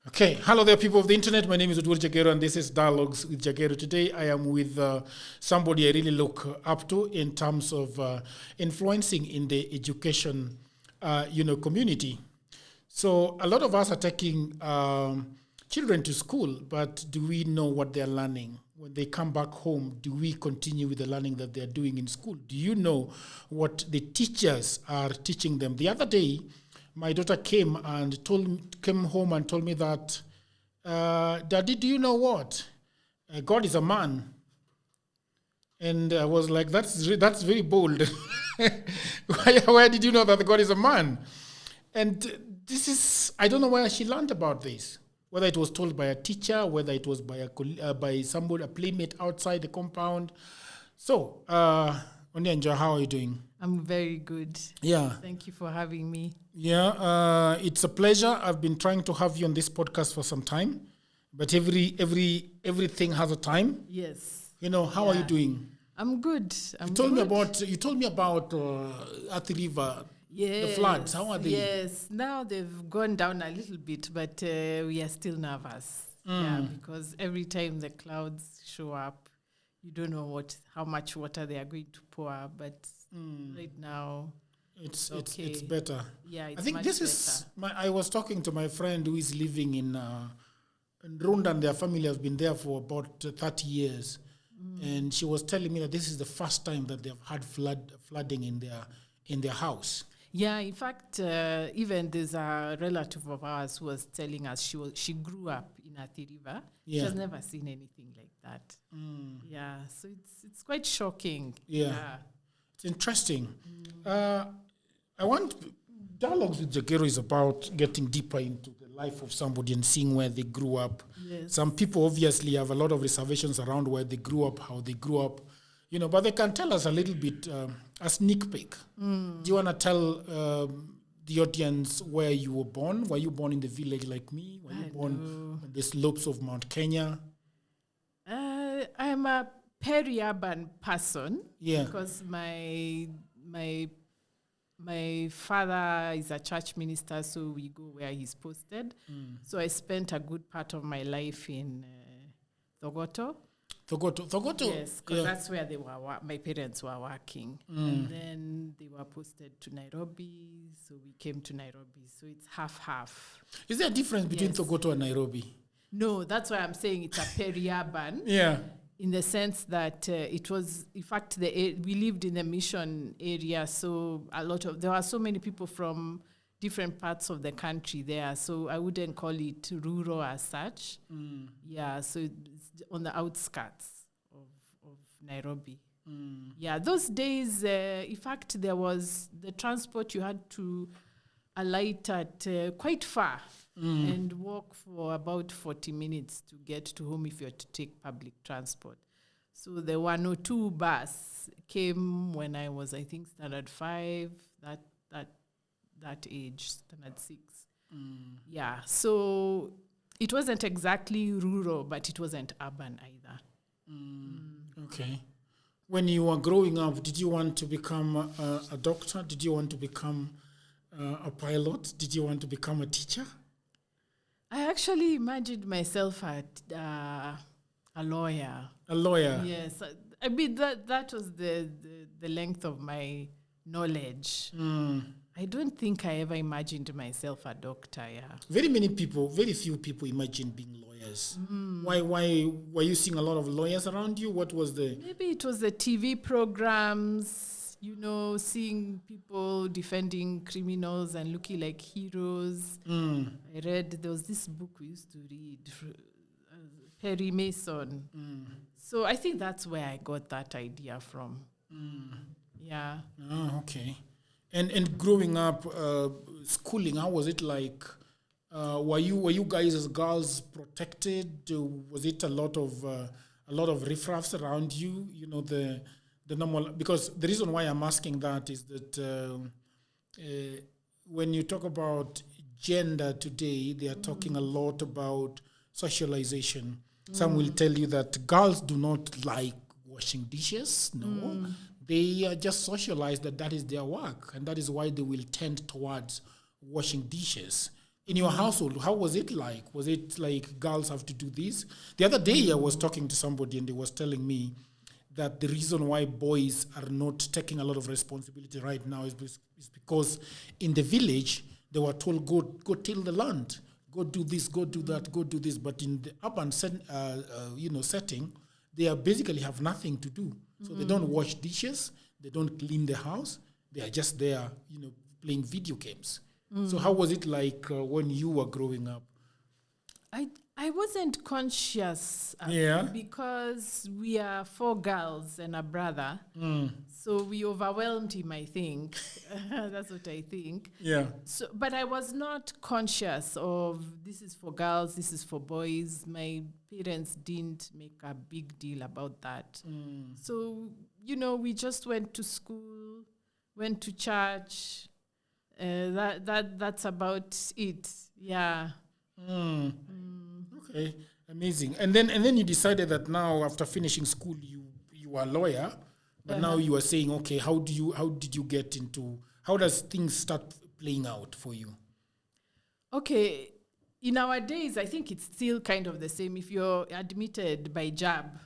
Okay, hello there, people of the internet. My name is Wandia Njoya, and this is Dialogues with Jagero. Today, I am with somebody I really look up to in terms of influencing in the education, community. So, a lot of us are taking children to school, but do we know what they're learning? When they come back home, do we continue with the learning that they're doing in school? Do you know what the teachers are teaching them? The other day, my daughter came home and told me that, Daddy, do you know what? God is a man. And I was like, that's very bold. Why did you know that God is a man? And I don't know where she learned about this. Whether it was told by a teacher, whether it was by somebody, a playmate outside the compound. So, Wandia Njoya, how are you doing? I'm very good. Yeah. Thank you for having me. Yeah, it's a pleasure. I've been trying to have you on this podcast for some time, but everything has a time. Yes. How are you doing? I'm good. You told me about Athi River. Yes. The floods. How are they? Yes. Now they've gone down a little bit, but we are still nervous. Yeah, because every time the clouds show up, you don't know how much water they are going to pour, but right now it's okay. It's better. Yeah, it's I think much this better. is I was talking to my friend who is living in Runda, and their family has been there for about 30 years, and she was telling me that this is the first time that they've had flooding in their house. Yeah, in fact, even there's a relative of ours who was telling us she grew up in Athi River. Yeah. She has never seen anything like that. Yeah, so it's quite shocking. Yeah. It's interesting. I want Dialogues with Jagero is about getting deeper into the life of somebody and seeing where they grew up. Yes. Some people obviously have a lot of reservations around where they grew up, how they grew up, but they can tell us a little bit, a sneak peek. Do you want to tell the audience where you were born? Were you born in the village like me? Were you born on the slopes of Mount Kenya? I'm a peri-urban person. Yeah. Because my father is a church minister, so we go where he's posted. So I spent a good part of my life in Thogoto. Thogoto. Yes, because that's where my parents were working. And then they were posted to Nairobi, so we came to Nairobi. So it's half-half. Is there a difference between Thogoto and Nairobi? No, that's why I'm saying it's a peri-urban. Yeah. In the sense that it was, in fact, we lived in the mission area, so there are so many people from different parts of the country there, so I wouldn't call it rural as such. Yeah, so it's on the outskirts of Nairobi. Yeah, those days, in fact, there was the transport you had to alight at quite far and walk for about 40 minutes to get to home if you had to take public transport. So the 102 bus came when I was, I think, standard 5, that age, standard 6. Yeah, so it wasn't exactly rural, but it wasn't urban either. Okay. When you were growing up, did you want to become a doctor? Did you want to become a pilot? Did you want to become a teacher? I actually imagined myself a lawyer. A lawyer? Yes. I mean, that was the length of my knowledge. I don't think I ever imagined myself a doctor, yeah. Very few people imagine being lawyers. Why were you seeing a lot of lawyers around you? What was Maybe it was the TV programs, seeing people defending criminals and looking like heroes. There was this book we used to read, Perry Mason. So I think that's where I got that idea from. Yeah. Oh, okay. And growing up, schooling, how was it like? Were you guys as girls protected? Was it a lot of riffraffs around you? The normal, because the reason why I'm asking that is that when you talk about gender today, they are talking a lot about socialization. Some will tell you that girls do not like washing dishes. No, they just socialize that is their work, and that is why they will tend towards washing dishes. In your household, how was it like? Was it like girls have to do this? The other day I was talking to somebody and they was telling me that the reason why boys are not taking a lot of responsibility right now is because in the village they were told, go till the land, go do this, go do that, go do this. But in the urban setting, they basically have nothing to do. So they don't wash dishes, they don't clean the house, they are just there, playing video games. So how was it like when you were growing up? I wasn't conscious because we are 4 girls and a brother. So we overwhelmed him, I think. That's what I think. Yeah. So, but I was not conscious of this is for girls, this is for boys. My parents didn't make a big deal about that. So, we just went to school, went to church. That's about it. Yeah. Okay, amazing. And then you decided that now after finishing school you are a lawyer, but now you are saying, okay, how did you get into, how does things start playing out for you? Okay, in our days I think it's still kind of the same. If you're admitted by JAB,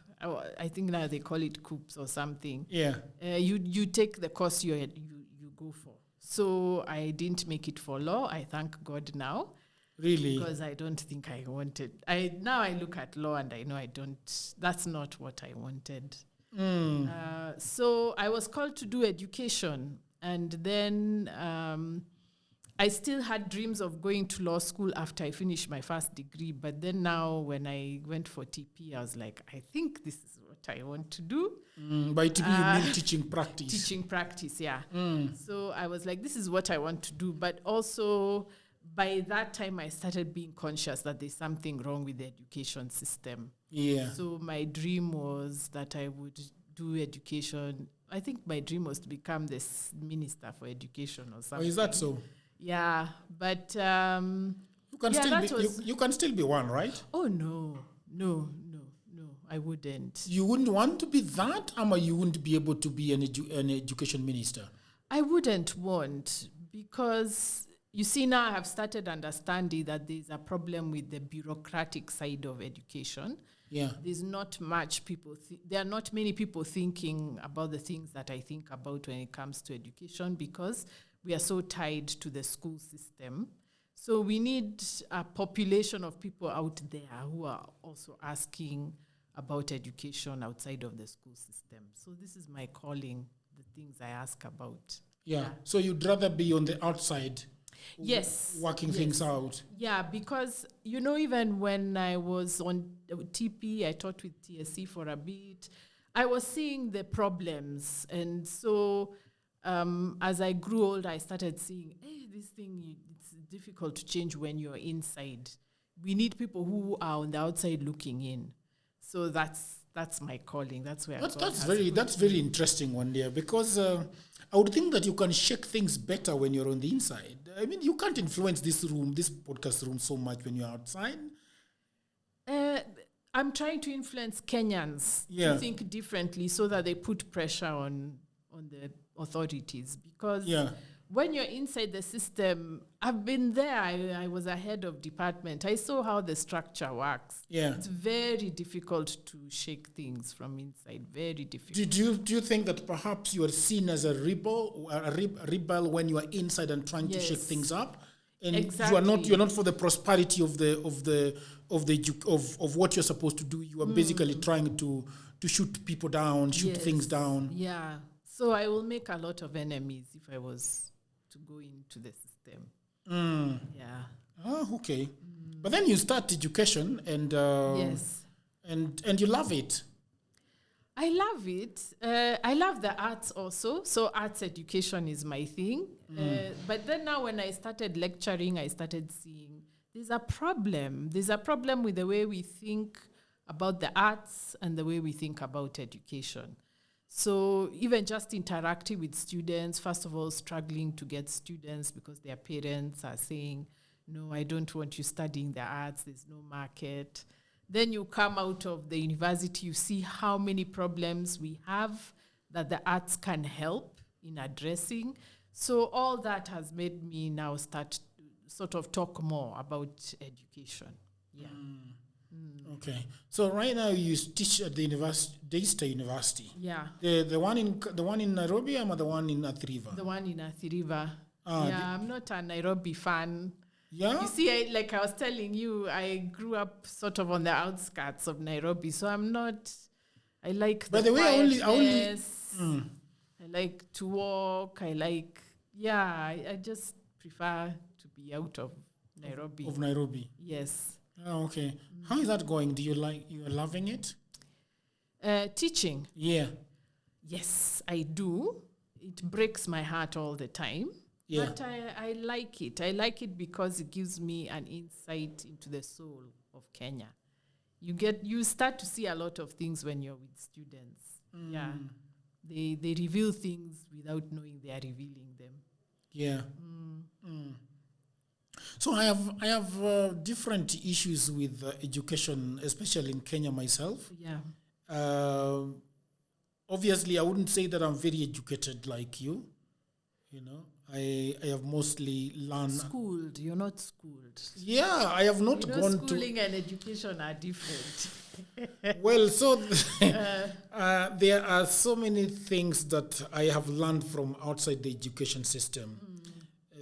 I think now they call it COOPS or something. Yeah. You take the course you go for. So I didn't make it for law. I thank God now. Really? Because I don't think I wanted. Now I look at law and I know that's not what I wanted. So I was called to do education. And then I still had dreams of going to law school after I finished my first degree. But then now when I went for TP, I was like, I think this is what I want to do. By TP, you mean teaching practice? Teaching practice, yeah. So I was like, this is what I want to do. But also, by that time, I started being conscious that there's something wrong with the education system. Yeah. So my dream was that I would do education. I think my dream was to become this minister for education or something. Oh, is that so? Yeah, but you can still be one, right? Oh no, I wouldn't. You wouldn't want to be that, or you wouldn't be able to be an education minister? I wouldn't want, because you see now I have started understanding that there's a problem with the bureaucratic side of education. Yeah. There's not much people. There are not many people thinking about the things that I think about when it comes to education, because we are so tied to the school system. So we need a population of people out there who are also asking about education outside of the school system. So this is my calling, the things I ask about. Yeah. So you'd rather be on the outside, yes, working things out. Yeah, because, even when I was on TP, I taught with TSC for a bit, I was seeing the problems. And so as I grew older, I started seeing, this thing, it's difficult to change when you're inside. We need people who are on the outside looking in. So that's my calling. That's where that's very interesting, Wandia, because I would think that you can shake things better when you're on the inside. I mean, you can't influence this podcast room so much when you're outside. I'm trying to influence Kenyans to think differently so that they put pressure on the authorities. Because when you're inside the system, I've been there. I was a head of department. I saw how the structure works. Yeah. It's very difficult to shake things from inside. Very difficult. Do you think that perhaps you are seen as a rebel when you are inside and trying to shake things up? And exactly. you're not for the prosperity of what you're supposed to do. You are basically trying to shoot people down, shoot things down. Yeah. So I will make a lot of enemies if I was to go into the system. Yeah. Oh, okay. But then you start education and and you love it. I love it. I love the arts also. So arts education is my thing. But then now when I started lecturing, I started seeing there's a problem. There's a problem with the way we think about the arts and the way we think about education. So even just interacting with students, first of all, struggling to get students because their parents are saying, no, I don't want you studying the arts, there's no market. Then you come out of the university, you see how many problems we have that the arts can help in addressing. So all that has made me now start sort of talk more about education. Yeah. Okay. So right now you teach at the Daystar University. Yeah. The one in Nairobi or the one in Athi River? The one in Athi River. I'm not a Nairobi fan. Yeah. You see, like I was telling you, I grew up sort of on the outskirts of Nairobi, so I'm not. I like the quietness. I like to walk. I just prefer to be out of Nairobi. Of Nairobi. Yes. Oh, okay. How is that going? You're loving it? Teaching. Yeah. Yes, I do. It breaks my heart all the time. Yeah. But I like it. I like it because it gives me an insight into the soul of Kenya. You start to see a lot of things when you're with students. Yeah. They reveal things without knowing they are revealing them. Yeah. So I have different issues with education, especially in Kenya myself. Yeah. Obviously, I wouldn't say that I'm very educated like you. You know, I have mostly learned. Schooled. You're not schooled. Yeah, I have not gone to. Schooling and education are different. Well, so there are so many things that I have learned from outside the education system.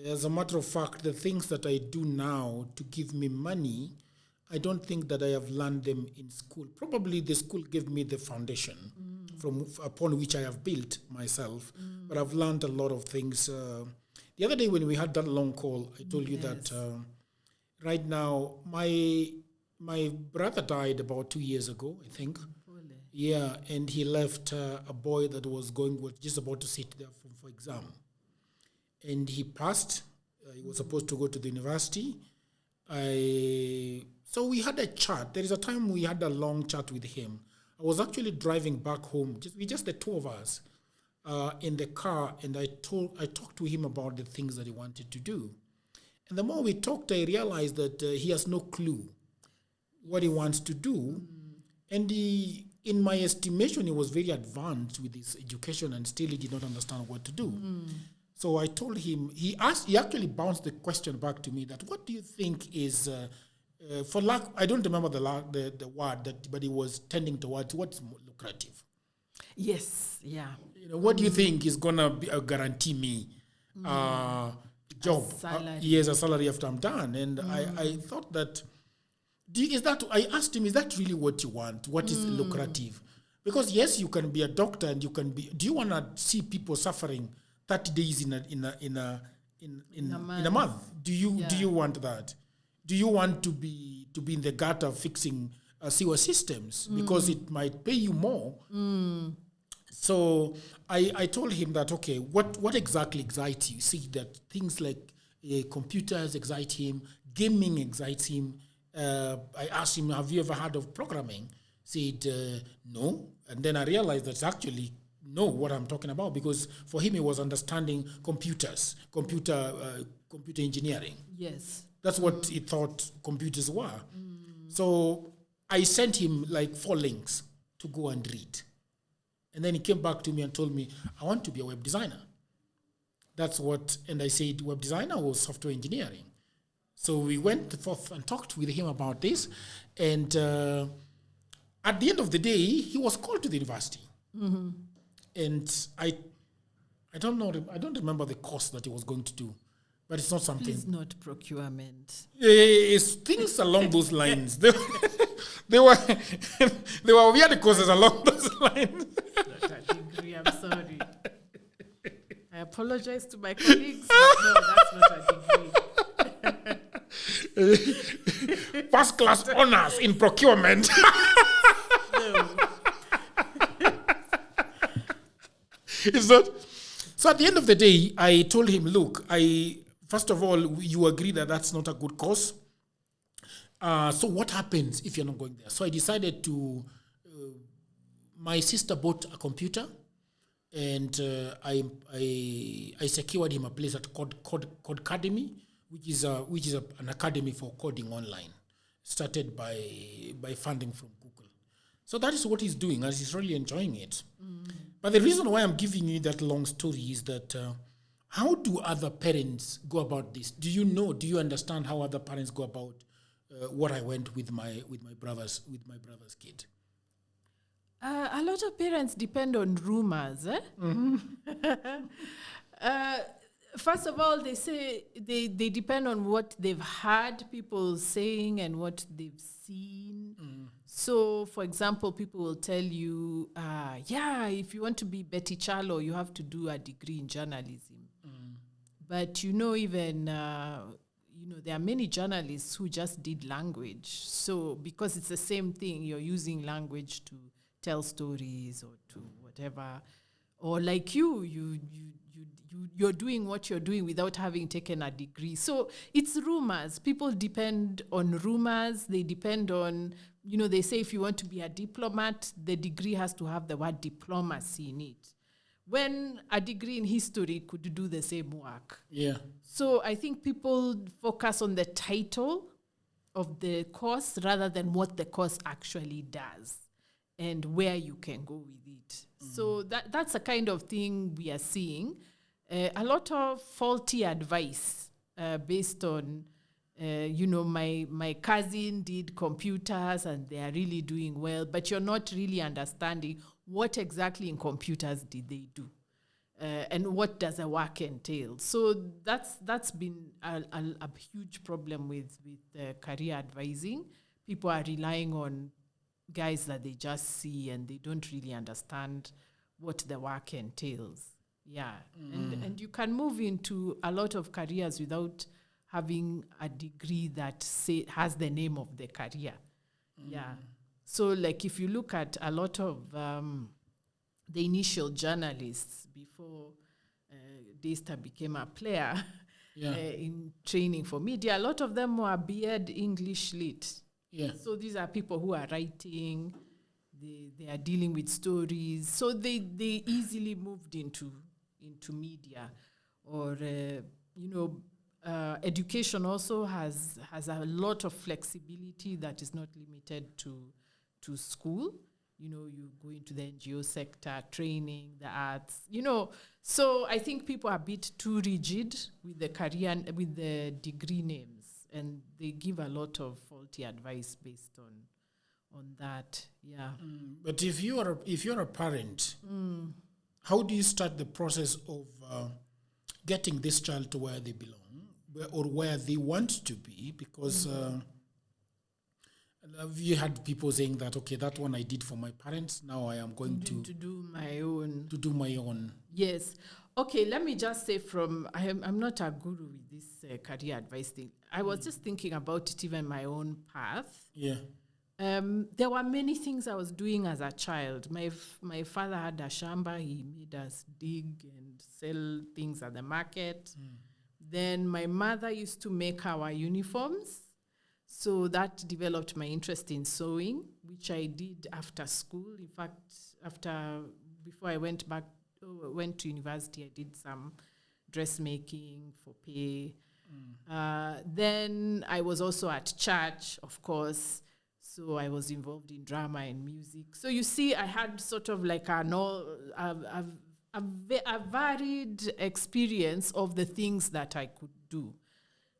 As a matter of fact, the things that I do now to give me money, I don't think that I have learned them in school. Probably the school gave me the foundation upon which I have built myself. But I've learned a lot of things. The other day when we had that long call, I told you that right now, my brother died about 2 years ago, I think. Yeah, and he left a boy that was just about to sit there for exam. And he passed. He was supposed to go to the university. So we had a chat. There is a time we had a long chat with him. I was actually driving back home, just the two of us, in the car, and I talked to him about the things that he wanted to do. And the more we talked, I realized that he has no clue what he wants to do. And in my estimation, he was very advanced with his education, and still he did not understand what to do. So I told him, he actually bounced the question back to me that, what do you think is, for lack, I don't remember the word, but he was tending towards what's more lucrative. Yes, yeah. What do you think is going to guarantee me job? A salary after I'm done. And I thought that, I asked him, is that really what you want? What is lucrative? Because yes, you can be a doctor and you can be, do you want to see people suffering 30 days in a month? Do you want that? Do you want to be in the gutter fixing sewer systems because it might pay you more? So I told him that, okay, what exactly excites you? See that things like computers excite him, gaming excites him. I asked him, have you ever heard of programming? He said, no. And then I realized that's actually know what I'm talking about, because for him, he was understanding computer engineering. Yes. That's what he thought computers were. So I sent him like 4 links to go and read. And then he came back to me and told me, I want to be a web designer. And I said, web designer or software engineering? So we went forth and talked with him about this. And at the end of the day, he was called to the university. And I don't know, I don't remember the course that he was going to do, but it's not something. Please not procurement. It's things along those lines. They were weird courses along those lines. Not a degree, I'm sorry. I apologize to my colleagues, but no, that's not a degree. First class honors in procurement. No. It's not. So at the end of the day, I told him, look, first of all, you agree that that's not a good course. So what happens if you're not going there? So I decided my sister bought a computer, and I secured him a place at Code Academy, which is an academy for coding online, started by funding from Google. So that is what he's doing, and he's really enjoying it. But the reason why I'm giving you that long story is that how do other parents go about this? Do you understand how other parents go about what I went with my brother's kid? A lot of parents depend on rumors. First of all, they say they depend on what they've heard people saying and what they've seen. So, for example, people will tell you, if you want to be Betty Charlo, you have to do a degree in journalism. But even there are many journalists who just did language. So, because it's the same thing, you're using language to tell stories or to whatever. Or like you're doing what you're doing without having taken a degree. So it's rumors. People depend on rumors. They depend on, they say if you want to be a diplomat, the degree has to have the word diplomacy in it. When a degree in history could do the same work. Yeah. So I think people focus on the title of the course rather than what the course actually does and where you can go with it. So that's a kind of thing we are seeing. A lot of faulty advice based on, my cousin did computers and they are really doing well, but you're not really understanding what exactly in computers did they do and what does the work entail. So that's been a huge problem with career advising. People are relying on guys that they just see and they don't really understand what the work entails. Yeah. And you can move into a lot of careers without having a degree that has the name of the career. Yeah. So like if you look at a lot of the initial journalists before Daystar became a player in training for media, a lot of them were B.Ed English lit. Yeah. So these are people who are writing, they are dealing with stories. So they easily moved into media. Or, education also has a lot of flexibility that is not limited to school. You go into the NGO sector, training, the arts, So I think people are a bit too rigid with the career, with the degree names. And they give a lot of faulty advice based on that. Yeah. But if you're a parent, how do you start the process of getting this child to where they belong or where they want to be? Because you had people saying that, okay, that one I did for my parents, now I am going to do my own. To do my own. Yes. Okay, let me just say I'm not a guru with this career advice thing. I was just thinking about it, even my own path. Yeah. There were many things I was doing as a child. My father had a shamba. He made us dig and sell things at the market. Then my mother used to make our uniforms. So that developed my interest in sewing, which I did after school. In fact, before I went to university, I did some dressmaking for pay. Then I was also at church, of course. So I was involved in drama and music. So you see, I had sort of like a varied experience of the things that I could do.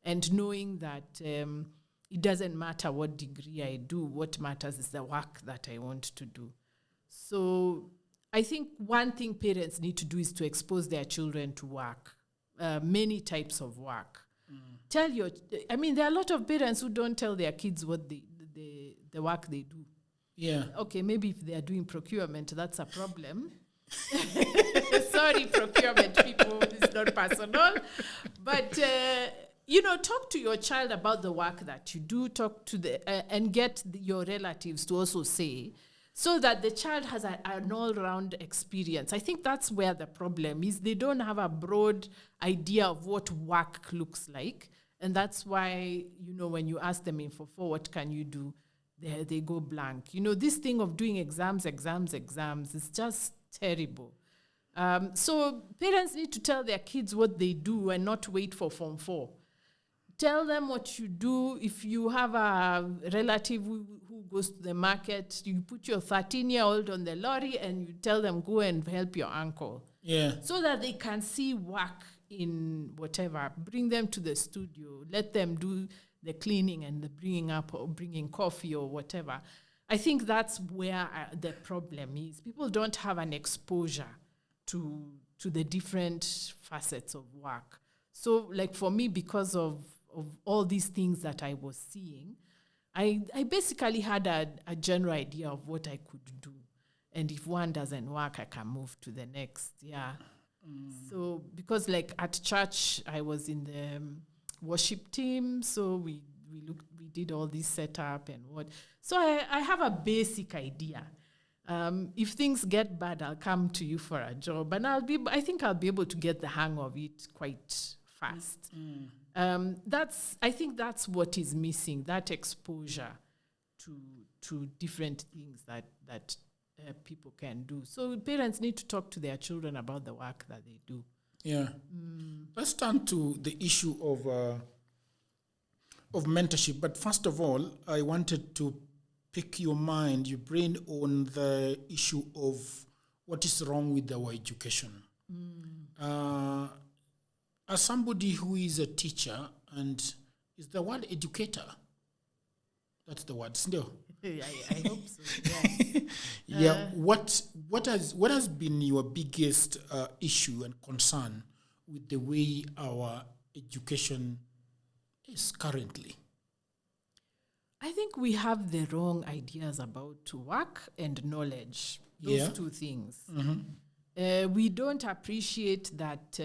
And knowing that it doesn't matter what degree I do, what matters is the work that I want to do. So I think one thing parents need to do is to expose their children to work, many types of work. There are a lot of parents who don't tell their kids what the work they do. Yeah. Okay, maybe if they are doing procurement, that's a problem. Sorry, procurement people, it's not personal. But, talk to your child about the work that you do, talk to and get your relatives to also say, so that the child has an all-round experience. I think that's where the problem is. They don't have a broad idea of what work looks like. And that's why, when you ask them in for what can you do, they go blank. This thing of doing exams is just terrible. So parents need to tell their kids what they do and not wait for Form 4. tell them what you do. If you have a relative who goes to the market, you put your 13-year-old on the lorry and you tell them, go and help your uncle. Yeah. So that they can see work in whatever. Bring them to the studio. Let them do the cleaning and the bringing up or bringing coffee or whatever. I think that's where the problem is. People don't have an exposure to the different facets of work. So, like for me, because of all these things that I was seeing, I basically had a general idea of what I could do. And if one doesn't work, I can move to the next. Yeah. So, because like at church, I was in the worship team. So we did all this setup and what. So I have a basic idea. If things get bad, I'll come to you for a job. And I think I'll be able to get the hang of it quite fast. I think that's what is missing, that exposure to different things that people can do. So parents need to talk to their children about the work that they do. Yeah. Let's turn to the issue of mentorship. But first of all, I wanted to pick your brain on the issue of what is wrong with our education. As somebody who is a teacher, and is the word educator? That's the word, still. I hope so. Yeah. Yeah. What has been your biggest issue and concern with the way our education is currently? I think we have the wrong ideas about work and knowledge. Those two things. We don't appreciate that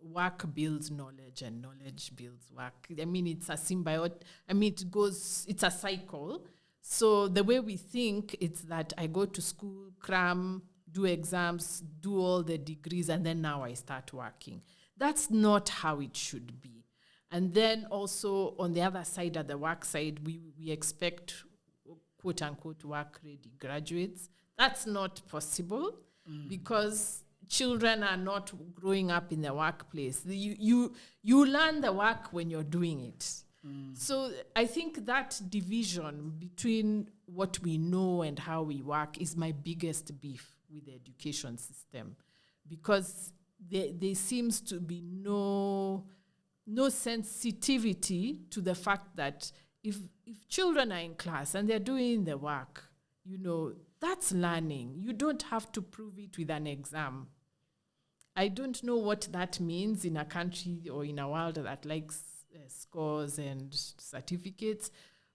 work builds knowledge and knowledge builds work. I mean, it's a symbiote. I mean, it's a cycle. So the way we think, it's that I go to school, cram, do exams, do all the degrees, and then now I start working. That's not how it should be. And then also on the other side, at the work side, we expect quote-unquote work-ready graduates. That's not possible because children are not growing up in the workplace. You learn the work when you're doing it. So I think that division between what we know and how we work is my biggest beef with the education system, because there seems to be no sensitivity to the fact that if children are in class and they're doing the work, that's learning. You don't have to prove it with an exam. I don't know what that means in a country or in a world that likes scores and certificates.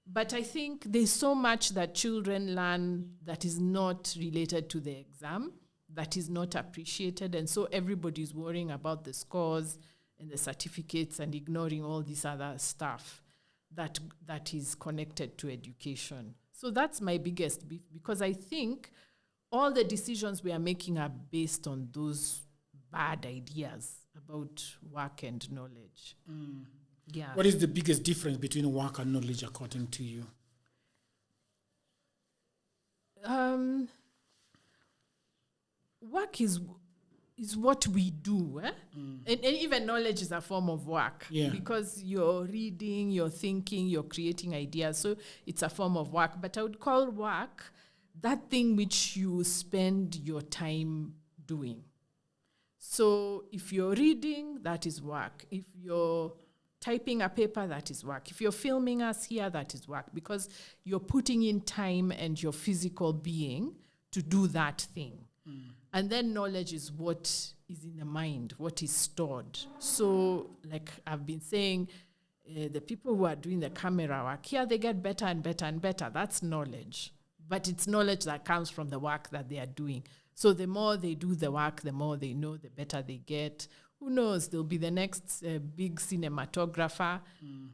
But I think there's so much that children learn that is not related to the exam, that is not appreciated. And so everybody's worrying about the scores and the certificates and ignoring all this other stuff that is connected to education. So that's my biggest beef, because I think all the decisions we are making are based on those bad ideas about work and knowledge. Yeah. What is the biggest difference between work and knowledge according to you? Work is what we do, and even knowledge is a form of work, because you're reading, you're thinking, you're creating ideas. So it's a form of work. But I would call work that thing which you spend your time doing. So if you're reading, that is work. If you're typing a paper, that is work. If you're filming us here, that is work, because you're putting in time and your physical being to do that thing. And then knowledge is what is in the mind, what is stored. So like I've been saying, the people who are doing the camera work here, they get better and better and better. That's knowledge. But it's knowledge that comes from the work that they are doing. So the more they do the work, the more they know, the better they get. Who knows, they'll be the next big cinematographer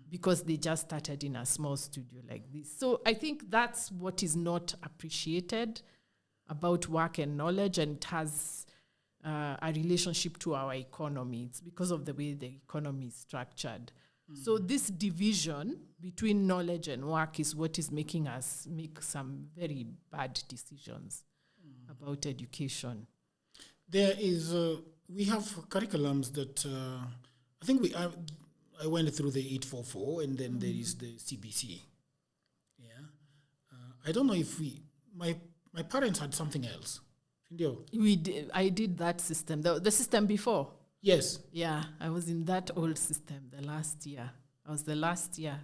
because they just started in a small studio like this. So I think that's what is not appreciated about work and knowledge, and it has a relationship to our economy. It's because of the way the economy is structured. So this division between knowledge and work is what is making us make some very bad decisions about education. There is, we have curriculums that I think I went through the 844, and then there is the CBC. Yeah. I don't know if my parents had something else. I did that system, the system before. Yes. Yeah, I was in that old system the last year. I was the last year.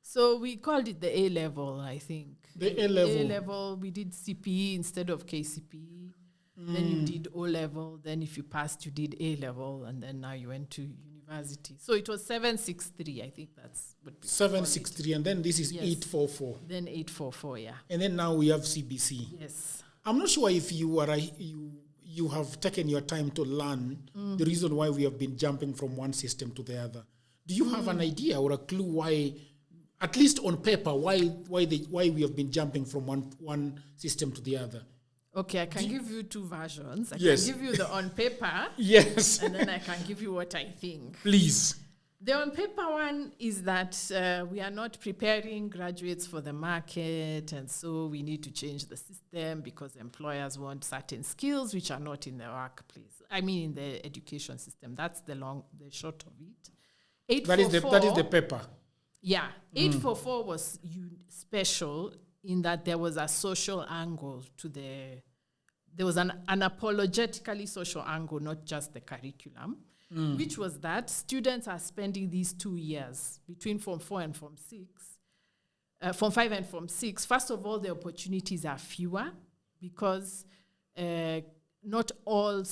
So we called it the A-level, I think. The A-level. A-level, we did CPE instead of KCPE. Then you did O-level. Then if you passed, you did A-level. And then now you went to university. So it was 763, I think that's what we 763, and then this is 844. Then 844, yeah. And then now we have CBC. Yes. I'm not sure if you have taken your time to learn the reason why we have been jumping from one system to the other. Do you have an idea or a clue why, at least on paper, why we have been jumping from one system to the other? Okay, I can give you two versions. I Yes. can give you the on paper. Yes. And then I can give you what I think. Please. The on paper one is that we are not preparing graduates for the market, and so we need to change the system because employers want certain skills which are not in the workplace. I mean, in the education system. That's the short of it. That is the paper. Yeah. 844 was special in that there was a social angle to there was an apologetically social angle, not just the curriculum, which was that students are spending these 2 years between Form 4 and Form 6, Form 5 and Form 6. First of all, the opportunities are fewer because not all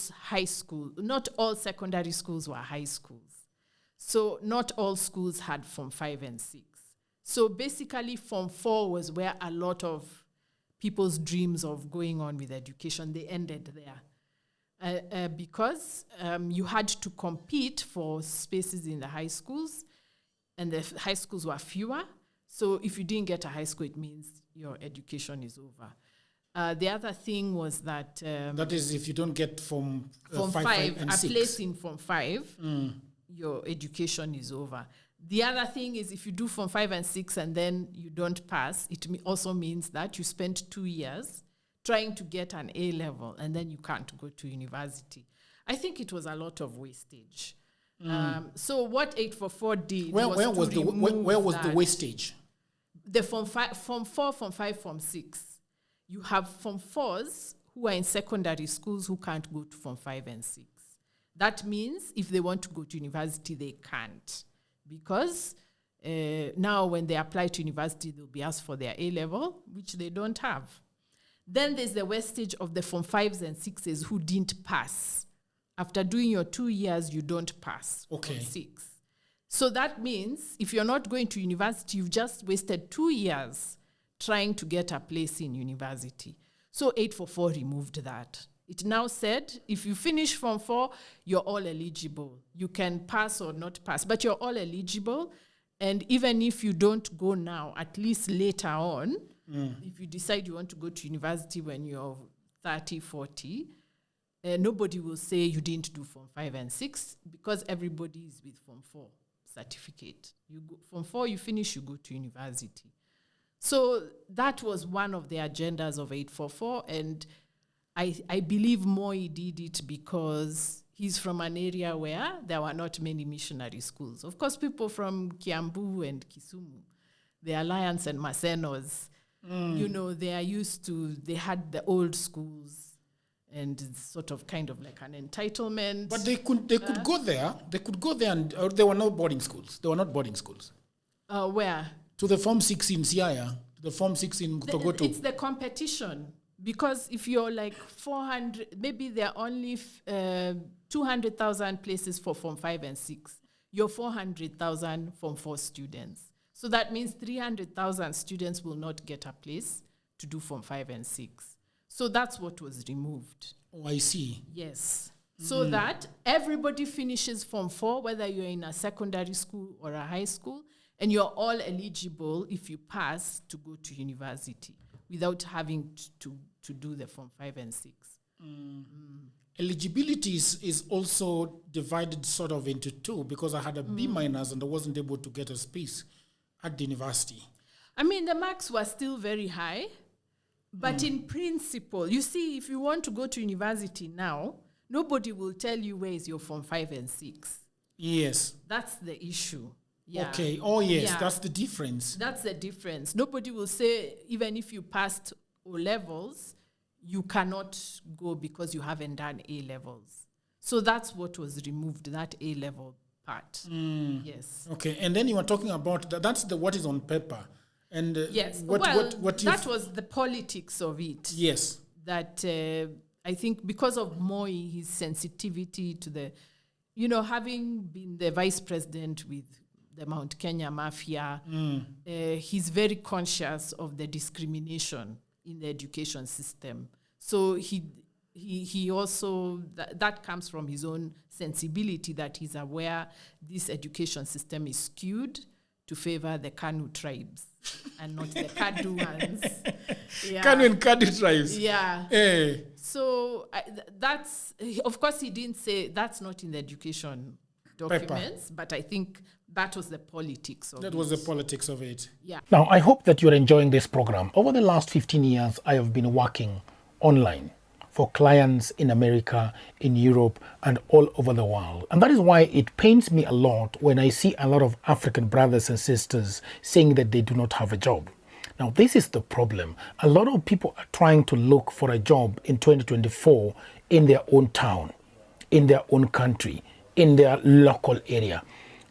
secondary schools were high schools. So not all schools had Form 5 and 6. So basically, Form 4 was where a lot of people's dreams of going on with education, they ended there. Because you had to compete for spaces in the high schools, and the high schools were fewer. So if you didn't get a high school, it means your education is over. The other thing was that... that is, if you don't get Form 5 and 6. A place in Form 5, your education is over. The other thing is if you do Form 5 and 6 and then you don't pass, it also means that you spent 2 years trying to get an A-level and then you can't go to university. I think it was a lot of wastage. So what 844 did where was the wastage? The Form 4, Form 5, Form 6. You have Form 4s who are in secondary schools who can't go to Form 5 and 6. That means if they want to go to university, they can't. Because now when they apply to university, they'll be asked for their A-level, which they don't have. Then there's the wastage of the Form 5s and 6s who didn't pass. After doing your 2 years, you don't pass. Okay. Form 6. So that means if you're not going to university, you've just wasted 2 years trying to get a place in university. So 844 removed that. It now said, if you finish Form 4, you're all eligible. You can pass or not pass, but you're all eligible. And even if you don't go now, at least later on, if you decide you want to go to university when you're 30, 40, nobody will say you didn't do Form 5 and 6 because everybody is with Form 4 certificate. You go, Form 4, you finish, you go to university. So that was one of the agendas of 844, and I believe Moi did it because he's from an area where there were not many missionary schools. Of course, people from Kiambu and Kisumu, the Alliance and Masenos, they are used to, they had the old schools and it's sort of kind of like an entitlement. But they could go there. They could go there, and there were no boarding schools. They were not boarding schools. Where? To the Form 6 in Siaya, to the Form 6 in Thogoto. It's the competition. Because if you're like 400, maybe there are only 200,000 places for Form 5 and 6. You're 400,000 Form 4 students. So that means 300,000 students will not get a place to do Form 5 and 6. So that's what was removed. Oh, I see. Yes. So that everybody finishes Form 4, whether you're in a secondary school or a high school, and you're all eligible, if you pass, to go to university without having to do the Form 5 and 6. Eligibility is also divided sort of into two, because I had a B- and I wasn't able to get a space at the university. I mean, the marks were still very high, but in principle, you see, if you want to go to university now, nobody will tell you where is your Form 5 and 6. Yes. That's the issue. Yeah. Okay. Oh, yes. Yeah. That's the difference. That's the difference. Nobody will say, even if you passed O levels, you cannot go because you haven't done A levels. So that's what was removed, that A level part. Yes. Okay. And then you were talking about that's what is on paper. And Yes. what that was the politics of it. Yes. That I think because of Moi, his sensitivity to the, having been the vice president with the Mount Kenya Mafia, he's very conscious of the discrimination in the education system. So he also, that comes from his own sensibility, that he's aware this education system is skewed to favor the Kanu tribes and not the Kadu ones. Yeah. Kanu and Kadu tribes. Yeah. Eh. So that's, of course, he didn't say that's not in the education documents, but I think that was the politics of it. That was the politics of it. Yeah. Now, I hope that you're enjoying this program. Over the last 15 years, I have been working online for clients in America, in Europe, and all over the world. And that is why it pains me a lot when I see a lot of African brothers and sisters saying that they do not have a job. Now, this is the problem. A lot of people are trying to look for a job in 2024 in their own town, in their own country, in their local area.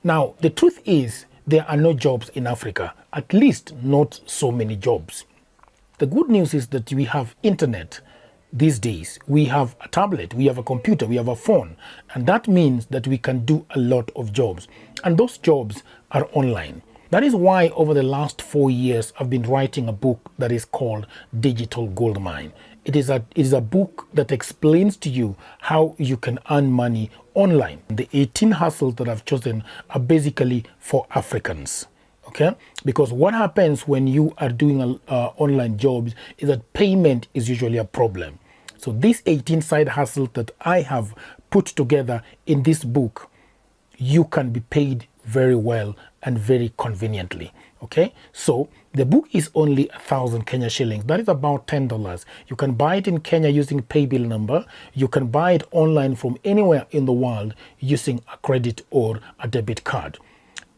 Now, the truth is there are no jobs in Africa, at least not so many jobs. The good news is that we have internet these days. We have a tablet, we have a computer, we have a phone, and that means that we can do a lot of jobs, and those jobs are online. That is why over the last 4 years I've been writing a book that is called Digital Goldmine. It is a book that explains to you how you can earn money online. The 18 hustles that I've chosen are basically for Africans. Okay, because what happens when you are doing online jobs is that payment is usually a problem. So these 18 side hustles that I have put together in this book, you can be paid very well and very conveniently. Okay, so the book is only 1,000 Kenya shillings. That is about $10. You can buy it in Kenya using paybill number. You can buy it online from anywhere in the world using a credit or a debit card.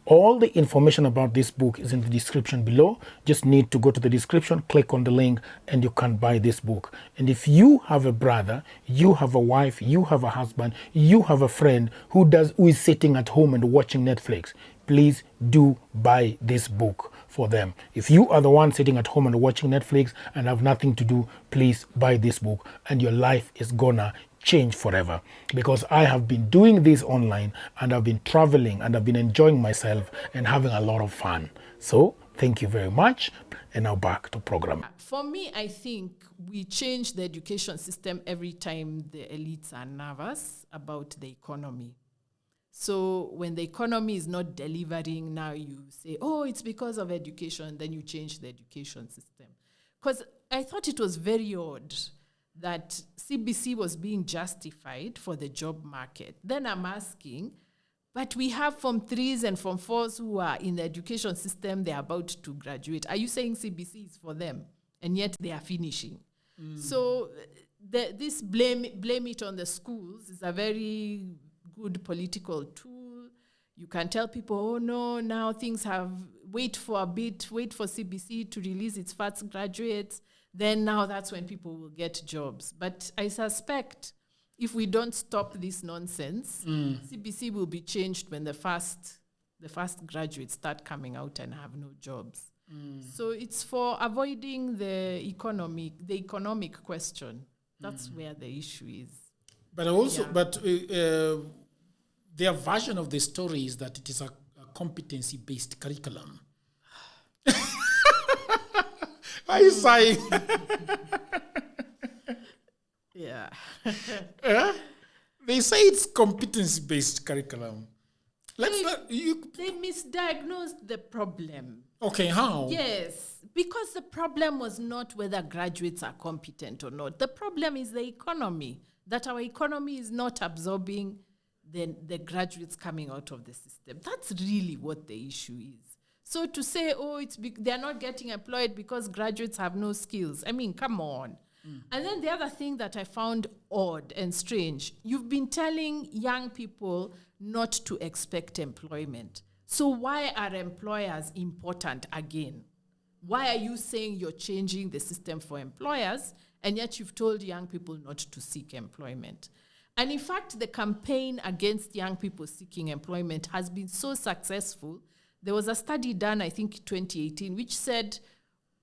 All the information about this book is in the description below. Just need to go to the description, click on the link, and you can buy this book. And if you have a brother, you have a wife, you have a husband, you have a friend who is sitting at home and watching Netflix, please do buy this book for them. If you are the one sitting at home and watching Netflix and have nothing to do, please buy this book and your life is gonna change forever, because I have been doing this online and I've been traveling and I've been enjoying myself and having a lot of fun. So thank you very much, and now back to program. For me, I think we change the education system every time the elites are nervous about the economy. So when the economy is not delivering, now you say, oh, it's because of education, then you change the education system. Because I thought it was very odd that CBC was being justified for the job market. Then I'm asking, but we have Form 3s and Form 4s who are in the education system, they're about to graduate. Are you saying CBC is for them? And yet they are finishing. So this blame it on the schools is a very good political tool. You can tell people, oh no, now things wait for a bit, wait for CBC to release its first graduates. Then now that's when people will get jobs. But I suspect if we don't stop this nonsense, CBC will be changed when the first graduates start coming out and have no jobs. So it's for avoiding the economic question. That's where the issue is. But also, their version of the story is that it is a competency-based curriculum. Are you saying? Yeah. They say it's competency-based curriculum. They misdiagnosed the problem. Okay, how? Yes, because the problem was not whether graduates are competent or not. The problem is the economy, that our economy is not absorbing the graduates coming out of the system. That's really what the issue is. So to say, they're not getting employed because graduates have no skills. I mean, come on. And then the other thing that I found odd and strange, you've been telling young people not to expect employment. So why are employers important again? Why are you saying you're changing the system for employers, and yet you've told young people not to seek employment? And in fact, the campaign against young people seeking employment has been so successful. There was a study done, I think, 2018, which said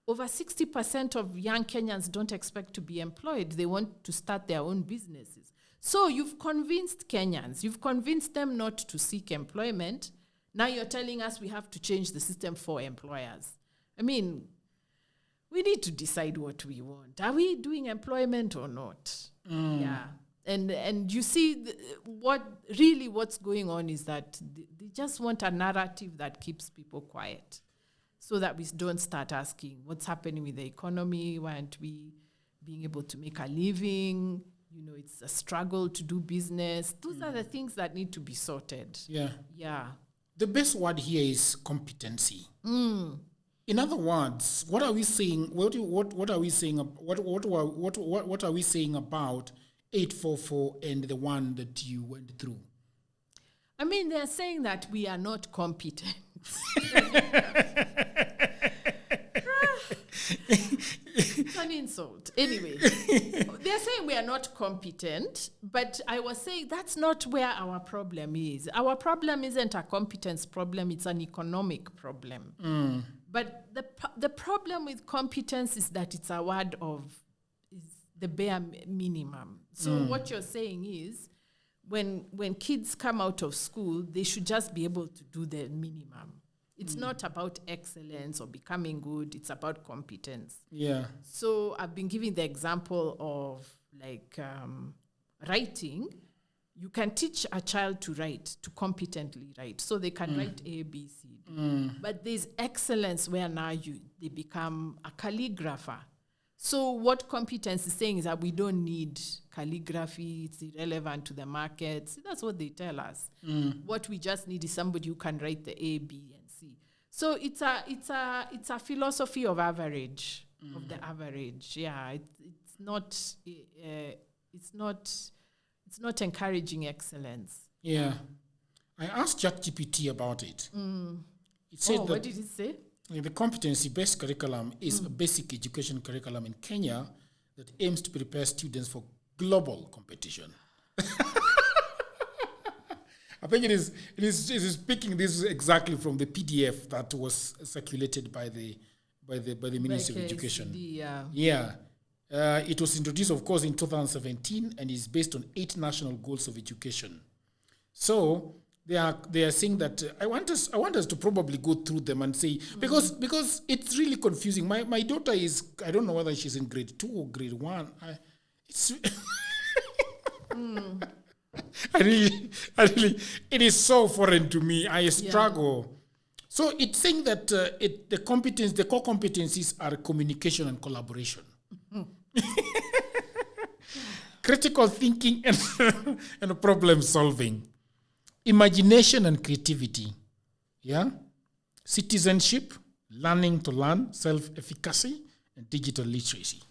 over 60% of young Kenyans don't expect to be employed. They want to start their own businesses. So you've convinced Kenyans, you've convinced them not to seek employment. Now you're telling us we have to change the system for employers. I mean, we need to decide what we want. Are we doing employment or not? Yeah. And you see, what's going on is that they just want a narrative that keeps people quiet, so that we don't start asking what's happening with the economy. Why aren't we being able to make a living? You know, it's a struggle to do business. Those are the things that need to be sorted. Yeah. The best word here is competency. In other words, what are we saying? What are we saying? What are we saying about 844 and the one that you went through? I mean, they're saying that we are not competent. It's an insult. Anyway, they're saying we are not competent, but I was saying that's not where our problem is. Our problem isn't a competence problem, it's an economic problem. But the problem with competence is that it's a word of is the bare minimum. So what you're saying is when kids come out of school, they should just be able to do the minimum. It's not about excellence or becoming good. It's about competence. Yeah. So I've been giving the example of writing. You can teach a child to write, to competently write, so they can write A, B, C, D. But there's excellence where now they become a calligrapher. So what competence is saying is that we don't need calligraphy. It's irrelevant to the market. See, that's what they tell us. What we just need is somebody who can write the A, B, and C. So it's a philosophy of average, of the average. Yeah, it's not encouraging excellence. Yeah. I asked ChatGPT about it. It said what did it say? The Competency-Based Curriculum is a basic education curriculum in Kenya that aims to prepare students for global competition. I think it is picking this exactly from the PDF that was circulated by the Ministry of Education. Yeah. It was introduced, of course, in 2017 and is based on 8 national goals of education. So they are saying that I want us to probably go through them and say, because it's really confusing. My daughter is, I don't know whether she's in grade 2 or grade 1. I really, it is so foreign to me. I struggle. Yeah. So it's saying that the core competencies are communication and collaboration, critical thinking and problem solving, imagination and creativity, citizenship, learning to learn, self-efficacy, and digital literacy.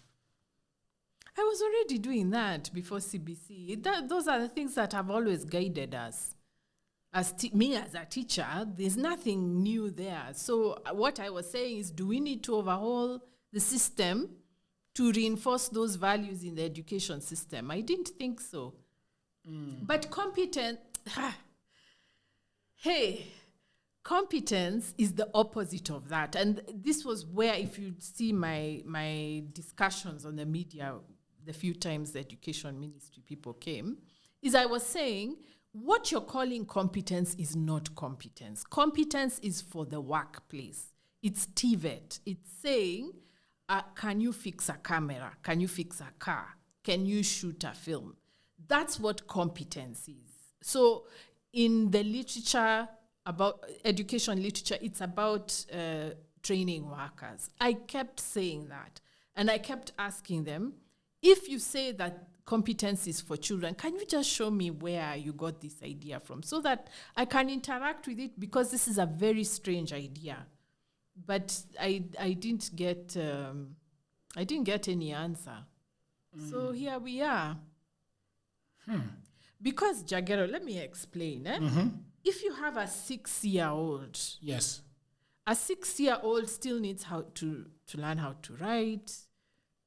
I was already doing that before CBC. Those are the things that have always guided us. Me as a teacher, there's nothing new there. So what I was saying is, do we need to overhaul the system to reinforce those values in the education system? I didn't think so. But competence is the opposite of that. And this was where, if you see my discussions on the media, the few times the education ministry people came, is I was saying, what you're calling competence is not competence. Competence is for the workplace. It's TVET. It's saying, can you fix a camera? Can you fix a car? Can you shoot a film? That's what competence is. So in the literature, about education literature, it's about training workers. I kept saying that. And I kept asking them, if you say that competence is for children, can you just show me where you got this idea from so that I can interact with it? Because this is a very strange idea. But I didn't get any answer. So here we are. Because, Jagero, let me explain. if you have a 6-year-old, Yes. a 6-year-old still needs to learn how to write,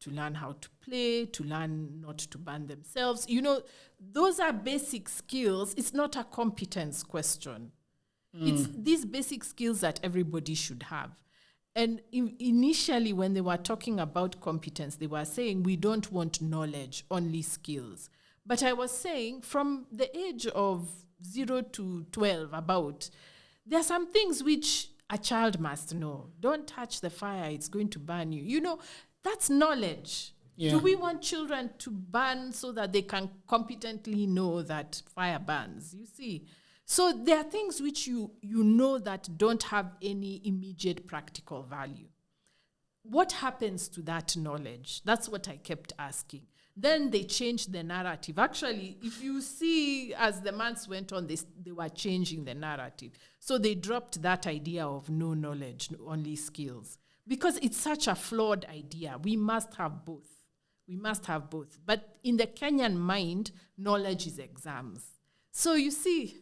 to learn how to play, to learn not to burn themselves. Those are basic skills. It's not a competence question. It's these basic skills that everybody should have. And initially, when they were talking about competence, they were saying, we don't want knowledge, only skills. But I was saying, from the age of 0 to 12, there are some things which a child must know. Don't touch the fire, it's going to burn you. That's knowledge. Yeah. Do we want children to burn so that they can competently know that fire burns? You see? So there are things which you know that don't have any immediate practical value. What happens to that knowledge? That's what I kept asking. Then they changed the narrative. Actually, if you see, as the months went on, they were changing the narrative. So they dropped that idea of no knowledge, only skills. Because it's such a flawed idea. We must have both. But in the Kenyan mind, knowledge is exams. So you see,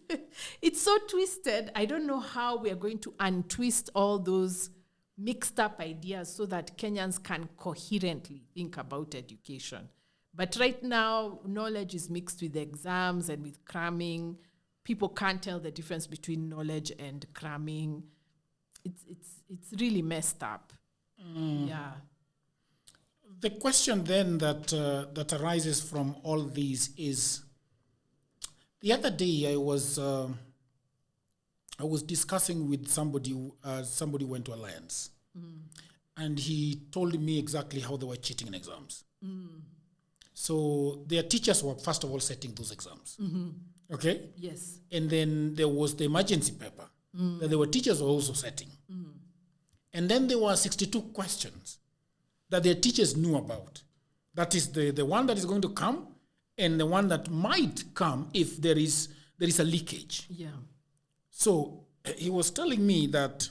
it's so twisted. I don't know how we are going to untwist all those mixed up ideas so that Kenyans can coherently think about education. But right now, knowledge is mixed with exams and with cramming. People can't tell the difference between knowledge and cramming. It's really messed up. Yeah. The question then that arises from all these is, the other day I was discussing with somebody. Somebody went to Alliance, and he told me exactly how they were cheating in exams. So their teachers were first of all setting those exams. Okay. Yes. And then there was the emergency paper that there were teachers were also setting. And then there were 62 questions that their teachers knew about. That is the one that is going to come, and the one that might come if there is a leakage. Yeah. So he was telling me that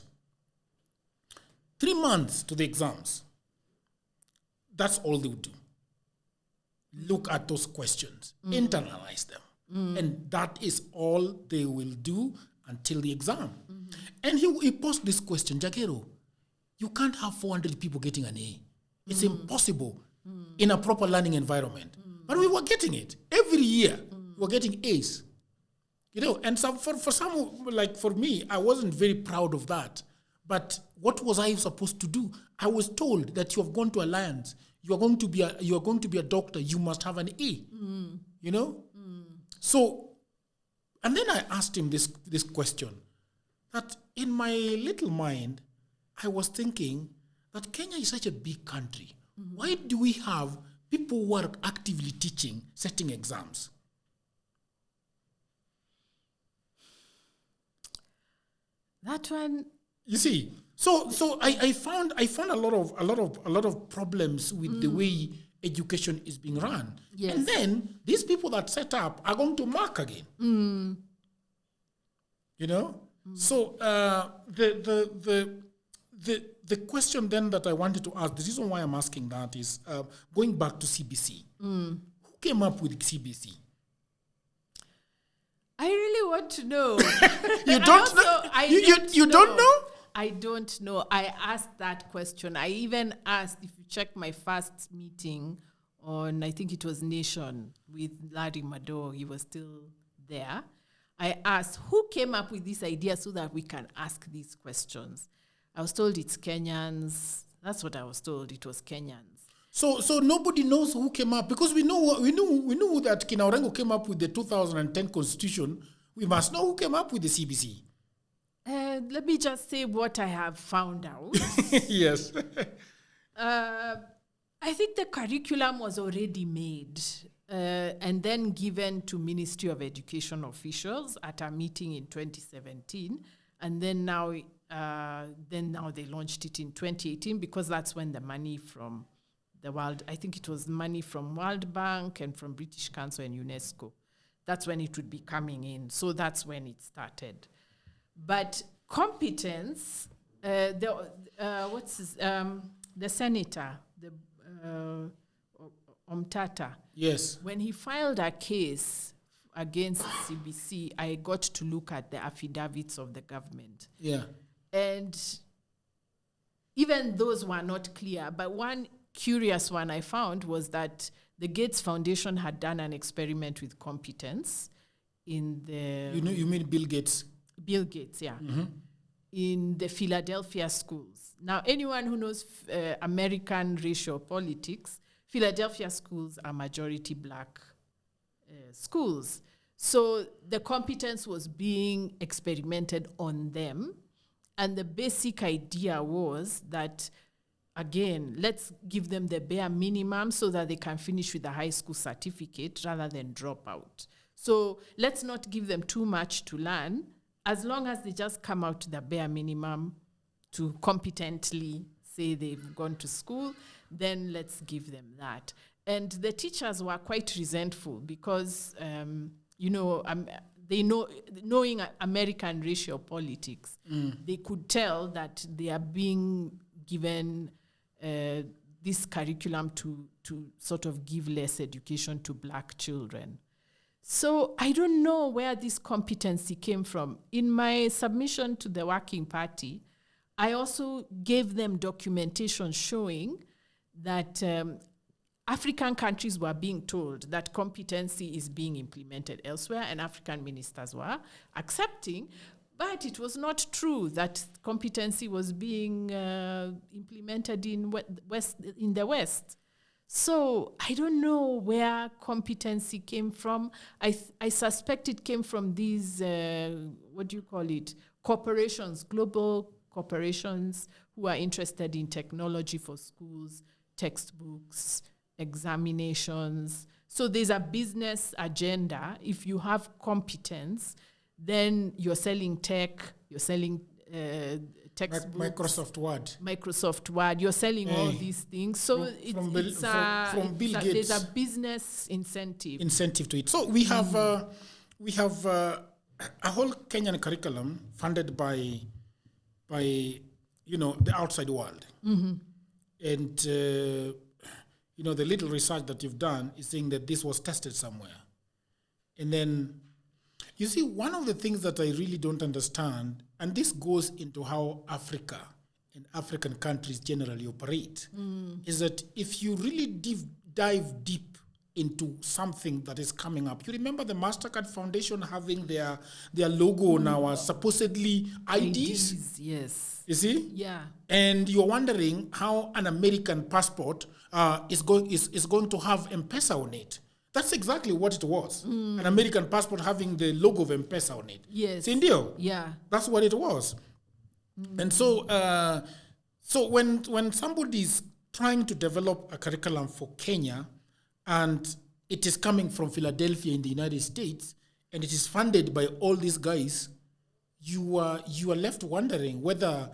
3 months to the exams, that's all they would do. Look at those questions, internalize them. And that is all they will do until the exam. And he posed this question, Jagero, you can't have 400 people getting an A. It's impossible in a proper learning environment. But we were getting it. Every year, we were getting A's. And so for some, like for me, I wasn't very proud of that. But what was I supposed to do? I was told that you have gone to Alliance. You are going to be a doctor. You must have an A. So, and then I asked him this question, that in my little mind, I was thinking that Kenya is such a big country. Why do we have people who are actively teaching, setting exams? That one. You see, so I found a lot of problems with the way education is being run. Yes. And then these people that set up are going to mark again. So the question then that I wanted to ask, the reason why I'm asking that is going back to CBC. Who came up with CBC? I really want to know. You don't know? You don't know? I don't know. I asked that question. I even asked, if you check my first meeting on, I think it was Nation with Larry Mado, he was still there. I asked, who came up with this idea so that we can ask these questions? I was told it's Kenyans. That's what I was told. It was Kenyans. So nobody knows who came up, because we knew that Kinaorengo came up with the 2010 Constitution. We must know who came up with the CBC. Let me just say what I have found out. Yes. I think the curriculum was already made and then given to Ministry of Education officials at a meeting in 2017, and then now they launched it in 2018, because that's when the money from the world, I think it was money from World Bank and from British Council and UNESCO. That's when it would be coming in. So that's when it started. But competence, the senator, Omtata. Yes. When he filed a case against CBC, I got to look at the affidavits of the government. Yeah. And even those were not clear. But one curious one I found was that the Gates Foundation had done an experiment with competence in the... You mean Bill Gates? Bill Gates, yeah. Mm-hmm. In the Philadelphia schools. Now, anyone who knows American racial politics, Philadelphia schools are majority black schools. So the competence was being experimented on them. And the basic idea was that, again, let's give them the bare minimum so that they can finish with a high school certificate rather than drop out. So let's not give them too much to learn. As long as they just come out to the bare minimum to competently say they've gone to school, then let's give them that. And the teachers were quite resentful because, they knowing American racial politics, they could tell that they are being given this curriculum to sort of give less education to black children. So I don't know where this competency came from. In my submission to the Working Party, I also gave them documentation showing that African countries were being told that competency is being implemented elsewhere, and African ministers were accepting, but it was not true that competency was being implemented in the West. So I don't know where competency came from. I suspect it came from these, corporations, global corporations who are interested in technology for schools, textbooks, examinations. So there's a business agenda. If you have competence, then you're selling tech, you're selling textbooks. Microsoft Word. You're selling all these things. So from Bill Gates, there's a business incentive to it. So we have a whole Kenyan curriculum funded by the outside world, and the little research that you've done is saying that this was tested somewhere, and then. You see, one of the things that I really don't understand, and this goes into how Africa and African countries generally operate, is that if you really dive deep into something that is coming up, you remember the MasterCard Foundation having their logo on our supposedly IDs? Yes. You see? Yeah. And you're wondering how an American passport is going to have M-Pesa on it. That's exactly what it was. An American passport having the logo of M-Pesa on it. Yes. Sindio? Yeah. That's what it was. And so when somebody is trying to develop a curriculum for Kenya and it is coming from Philadelphia in the United States and it is funded by all these guys, you are left wondering whether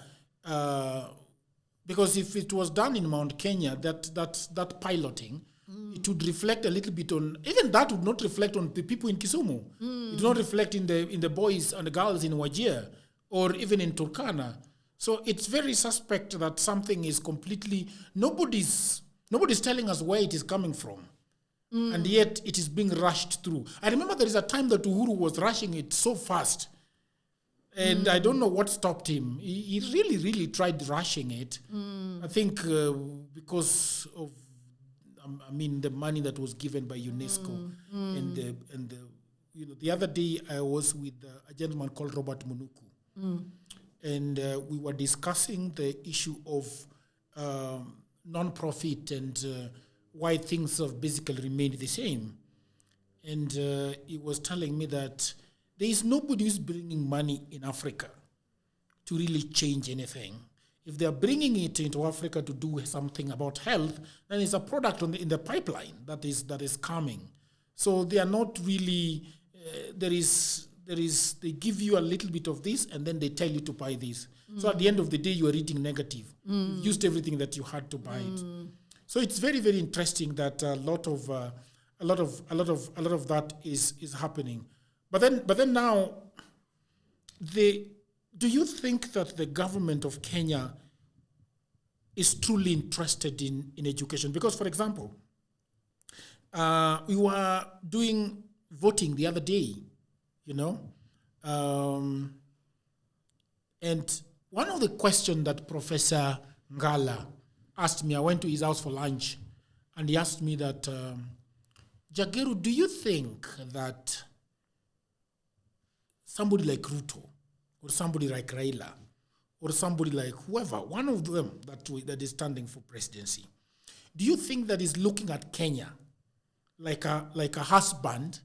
because if it was done in Mount Kenya, that piloting, it would reflect a little bit on, even that would not reflect on the people in Kisumu. It would not reflect in the boys and the girls in Wajir or even in Turkana. So it's very suspect that something is completely, nobody's telling us where it is coming from. And yet it is being rushed through. I remember there is a time that Uhuru was rushing it so fast. And I don't know what stopped him. He really, really tried rushing it. I think because of the money that was given by UNESCO, and the other day I was with a gentleman called Robert Munuku, and we were discussing the issue of non-profit and why things have basically remained the same. And he was telling me that there is nobody who's bringing money in Africa to really change anything. If they are bringing it into Africa to do something about health, then it's a product in the pipeline that is coming. So they are not really. They give you a little bit of this, and then they tell you to buy this. So at the end of the day, you are reading negative. You've used everything that you had to buy it. So it's very, very interesting that a lot of that is happening. But then now, do you think that the government of Kenya is truly interested in education? Because, for example, we were doing voting the other day, and one of the questions that Professor Ngala asked me, I went to his house for lunch, and he asked me that, Jageru, do you think that somebody like Ruto, or somebody like Raila, or somebody like whoever, one of them that is standing for presidency, do you think that is looking at Kenya like a husband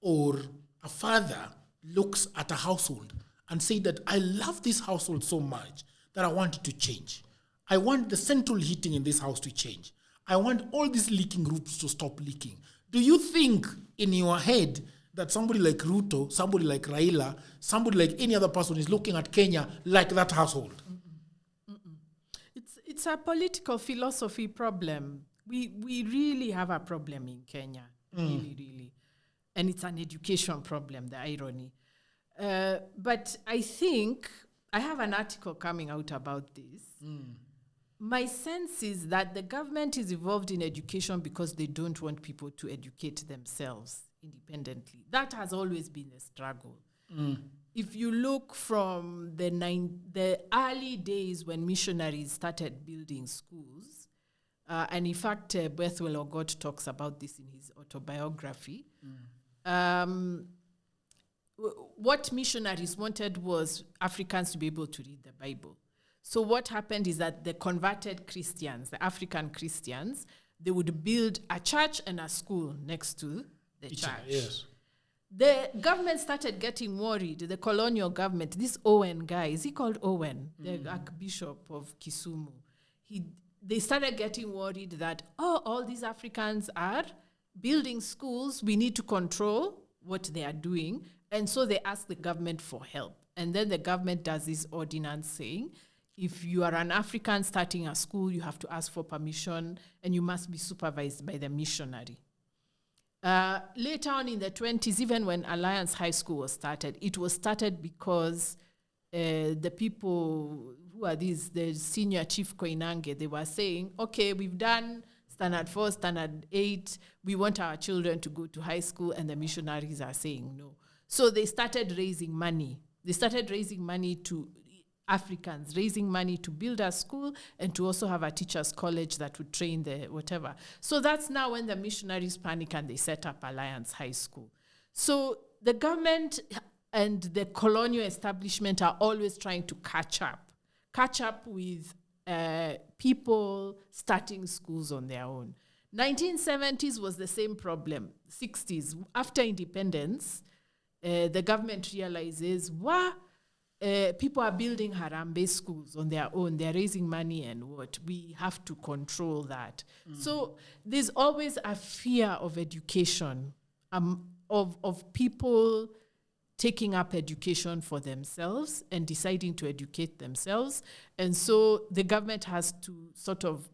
or a father looks at a household and say that I love this household so much that I want it to change. I want the central heating in this house to change. I want all these leaking roofs to stop leaking. Do you think in your head that somebody like Ruto, somebody like Raila, somebody like any other person is looking at Kenya like that household? It's a political philosophy problem. We really have a problem in Kenya, really. And it's an education problem, the irony. But I think I have an article coming out about this. My sense is that the government is involved in education because they don't want people to educate themselves independently. That has always been a struggle. If you look from the early days when missionaries started building schools, and in fact, Bethwell Ogot talks about this in his autobiography, what missionaries wanted was Africans to be able to read the Bible. So what happened is that the converted Christians, the African Christians, they would build a church and a school next to the church. Yes. The government started getting worried, the colonial government, this Owen guy, is he called Owen, the Archbishop of Kisumu? They started getting worried that, all these Africans are building schools, we need to control what they are doing. And so they asked the government for help. And then the government does this ordinance saying, if you are an African starting a school, you have to ask for permission and you must be supervised by the missionary. Later on in the 20s, even when Alliance High School was started, it was started because the people who are these, the senior chief Koinange, they were saying, okay, we've done standard 4, standard 8, we want our children to go to high school, and the missionaries are saying no. So they started raising money. They started raising money to Africans, raising money to build a school and to also have a teacher's college that would train the whatever. So that's now when the missionaries panic and they set up Alliance High School. So the government and the colonial establishment are always trying to catch up with people starting schools on their own. 1970s was the same problem. 60s, after independence, the government realizes, people are building Harambee schools on their own. They're raising money and what? We have to control that. So there's always a fear of education, of people taking up education for themselves and deciding to educate themselves. And so the government has to sort of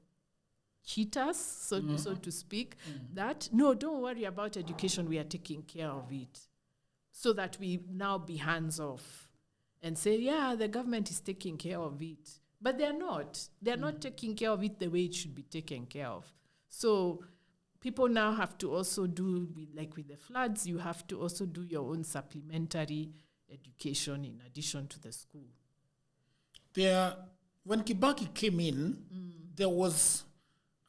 cheat us, so to speak, that, no, don't worry about education, we are taking care of it. So that we now be hands off and say, yeah, the government is taking care of it. But they're not. They're not taking care of it the way it should be taken care of. So people now have to also do, with the floods, you have to also do your own supplementary education in addition to the school. When Kibaki came in, there was,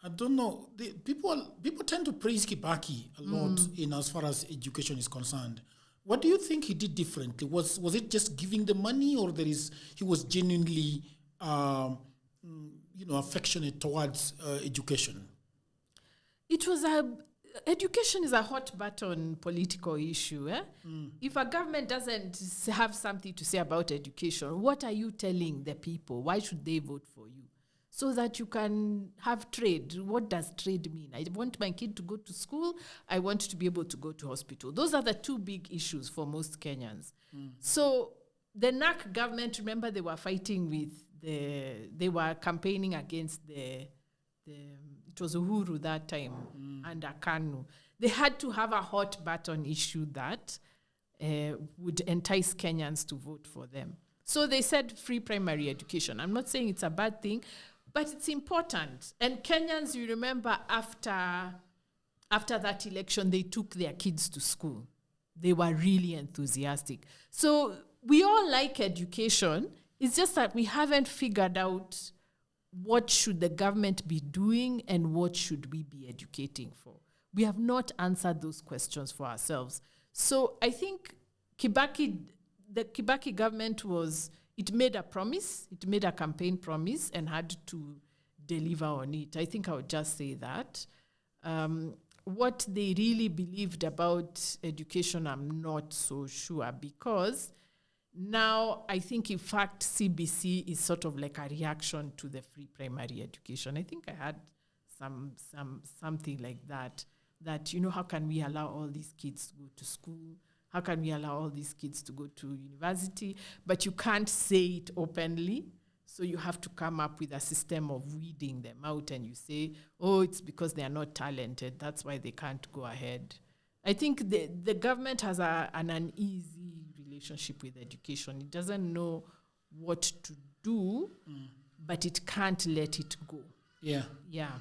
I don't know, people tend to praise Kibaki a lot in as far as education is concerned. What do you think he did differently? Was it just giving the money, or he was genuinely, affectionate towards education? It was education is a hot button political issue. If a government doesn't have something to say about education, what are you telling the people? Why should they vote for you? So that you can have trade. What does trade mean? I want my kid to go to school. I want to be able to go to hospital. Those are the two big issues for most Kenyans. So the NAC government, remember, they were fighting they were campaigning against it was Uhuru that time, under KANU. They had to have a hot button issue that would entice Kenyans to vote for them. So they said free primary education. I'm not saying it's a bad thing, but it's important. And Kenyans, you remember, after that election, they took their kids to school. They were really enthusiastic. So we all like education. It's just that we haven't figured out what should the government be doing and what should we be educating for. We have not answered those questions for ourselves. So I think the Kibaki government it made a promise, it made a campaign promise and had to deliver on it. I think I would just say that. What they really believed about education, I'm not so sure, because now I think, in fact, CBC is sort of like a reaction to the free primary education. I think I had something like that, how can we allow all these kids to go to school? How can we allow all these kids to go to university? But you can't say it openly. So you have to come up with a system of weeding them out, and you say, oh, it's because they are not talented. That's why they can't go ahead. I think the government has an uneasy relationship with education. It doesn't know what to do, but it can't let it go. Yeah. Yeah.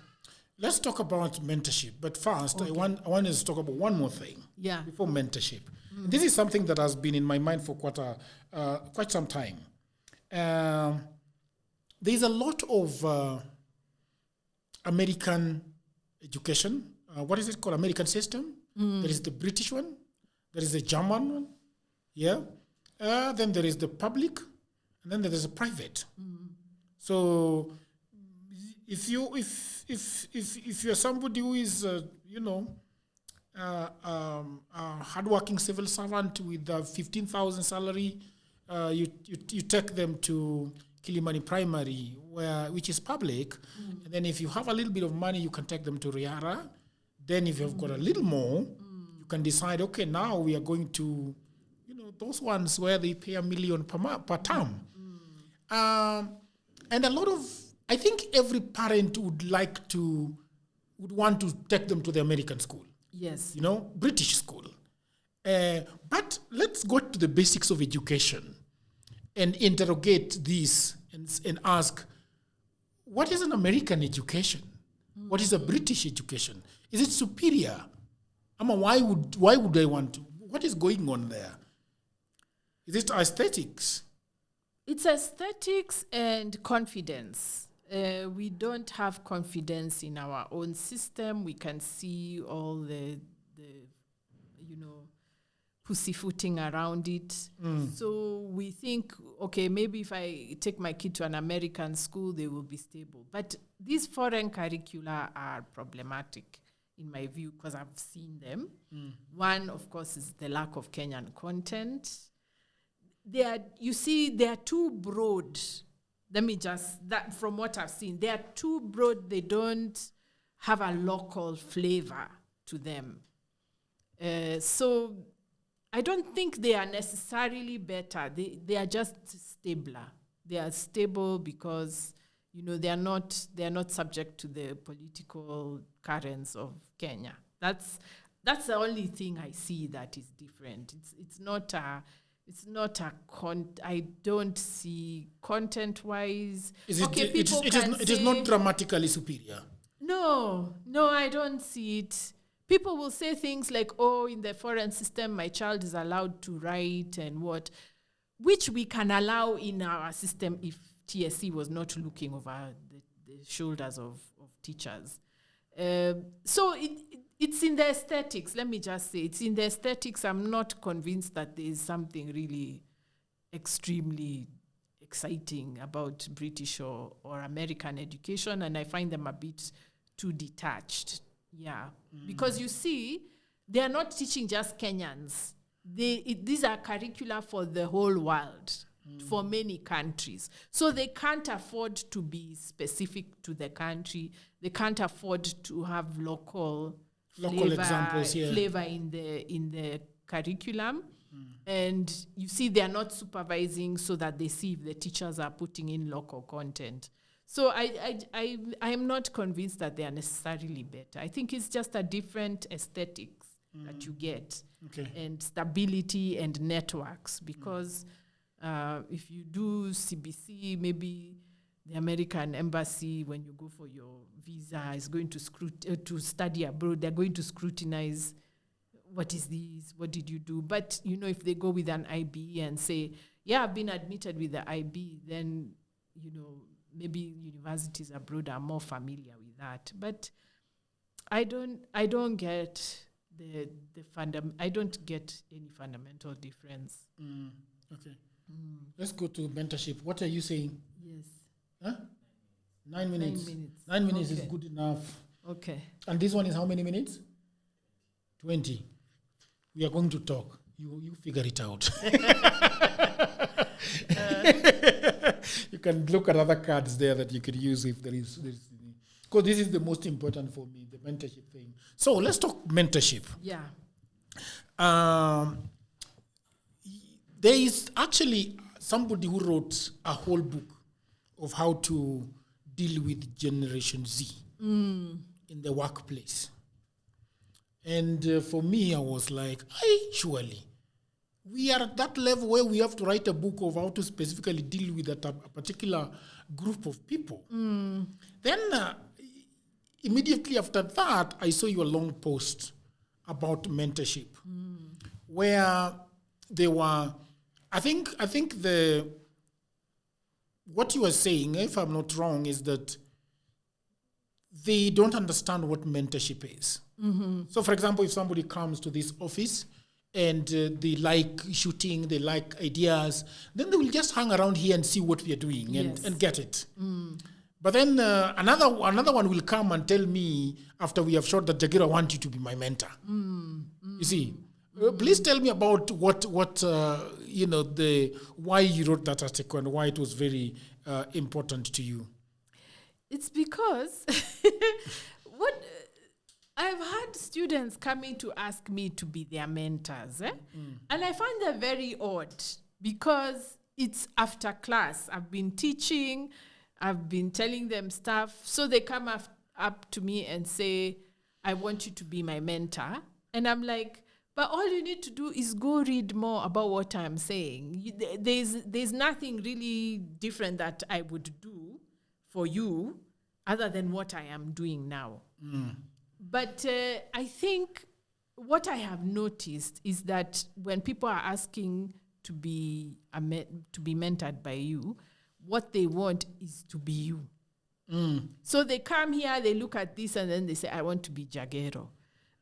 Let's talk about mentorship. But first, I want us to talk about one more thing before mentorship. This is something that has been in my mind for quite some time. There's a lot of American education. What is it called? American system. There is the British one. There is the German one. Yeah. Then there is the public, and then there is a private. So if you're somebody who is a hardworking civil servant with a 15,000 salary, you take them to Kilimani Primary, which is public, and then if you have a little bit of money, you can take them to Riara. Then if you've got a little more, you can decide, okay, now we are going to, those ones where they pay $1 million per term. And I think every parent would want to take them to the American school. Yes. British school. But let's go to the basics of education and interrogate this and ask, what is an American education? What is a British education? Is it superior? Why would I want to? What is going on there? Is it aesthetics? It's aesthetics and confidence. We don't have confidence in our own system. We can see all the pussyfooting around it. So we think, okay, maybe if I take my kid to an American school, they will be stable. But these foreign curricula are problematic, in my view, because I've seen them. One, of course, is the lack of Kenyan content. They are too broad. From what I've seen, they are too broad. They don't have a local flavor to them. So I don't think they are necessarily better. They are just stabler. They are stable because they are not subject to the political currents of Kenya. That's the only thing I see that is different. I don't see content-wise. It is not dramatically superior. No, I don't see it. People will say things like, oh, in the foreign system, my child is allowed to write and what, which we can allow in our system if TSC was not looking over the shoulders of teachers. So it's in the aesthetics. Let me just say, it's in the aesthetics. I'm not convinced that there is something really extremely exciting about British or American education, and I find them a bit too detached. Yeah, because you see, they are not teaching just Kenyans. These are curricula for the whole world, for many countries. So they can't afford to be specific to the country. They can't afford to have local examples, flavor in the curriculum. And you see, they are not supervising so that they see if the teachers are putting in local content. So I am not convinced that they are necessarily better. I think it's just a different aesthetics that you get, and stability and networks. Because if you do CBC, maybe the American embassy, when you go for your visa, is going to study abroad. They're going to scrutinize what is this? What did you do? But, if they go with an IB and say, yeah, I've been admitted with the IB, then, maybe universities abroad are more familiar with that. But I don't get I don't get any fundamental difference. Okay. Let's go to mentorship. What are you saying? Yes. Huh? 9 minutes. 9 minutes. 9 minutes is good enough. Okay. And this one is how many minutes? 20. We are going to talk. You figure it out. You can look at other cards there that you could use if there is. Because this is the most important for me, the mentorship thing. So let's talk mentorship. Yeah. There is actually somebody who wrote a whole book of how to deal with Generation Z in the workplace. And for me, I was like, surely we are at that level where we have to write a book of how to specifically deal with a particular group of people. Then immediately after that, I saw your long post about mentorship, where there were, I think what you are saying, if I'm not wrong, is that they don't understand what mentorship is. So, for example, if somebody comes to this office and they like shooting, they like ideas, then they will just hang around here and see what we are doing and get it. But then another one will come and tell me after we have shot that, Jagero, I want you to be my mentor. You see, please tell me about what why you wrote that article and why it was very important to you. It's because I've had students coming to ask me to be their mentors, and I find that very odd because it's after class. I've been teaching, I've been telling them stuff, so they come up to me and say, I want you to be my mentor. And I'm like, but all you need to do is go read more about what I'm saying. There's nothing really different that I would do for you other than what I am doing now. But I think what I have noticed is that when people are asking to be mentored by you, what they want is to be you. So they come here, they look at this, and then they say, I want to be Jagero.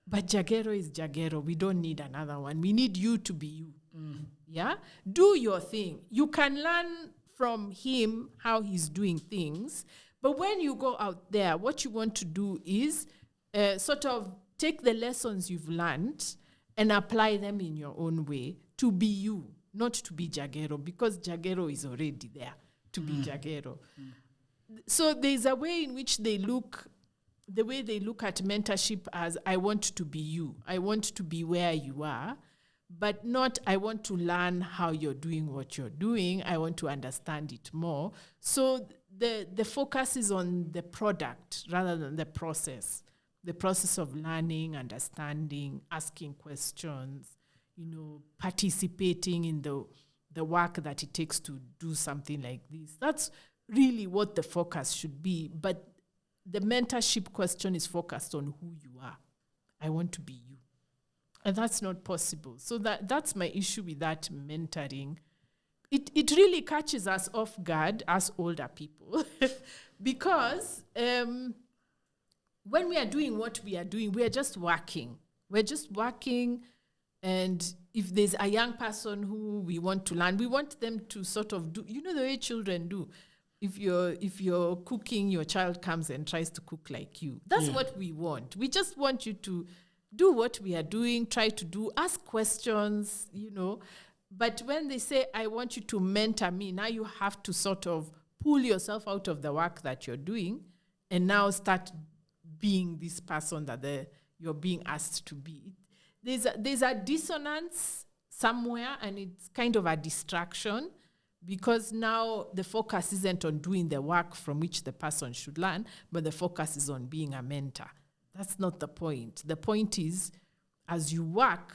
But Jagero is Jagero. We don't need another one. We need you to be you. Yeah? Do your thing. You can learn from him how he's doing things. But when you go out there, what you want to do is sort of take the lessons you've learned and apply them in your own way to be you, not to be Jagero, because Jagero is already there to be Jagero. So there's a way in which they look at mentorship as, I want to be you. I want to be where you are, but not, I want to learn how you're doing what you're doing. I want to understand it more. So the focus is on the product rather than the process of learning, understanding, asking questions, participating in the work that it takes to do something like this. That's really what the focus should be. But the mentorship question is focused on who you are. I want to be you. And that's not possible. So that's my issue with that mentoring. It really catches us off guard as older people because when we are doing what we are doing, we are just working. We're just working, and if there's a young person who we want to learn, we want them to sort of do, the way children do. If you're cooking, your child comes and tries to cook like you. That's what we want. We just want you to do what we are doing, try to do, ask questions, But when they say, I want you to mentor me, now you have to sort of pull yourself out of the work that you're doing and now start being this person that you're being asked to be. There's a dissonance somewhere, and it's kind of a distraction because now the focus isn't on doing the work from which the person should learn, but the focus is on being a mentor. That's not the point. The point is, as you work,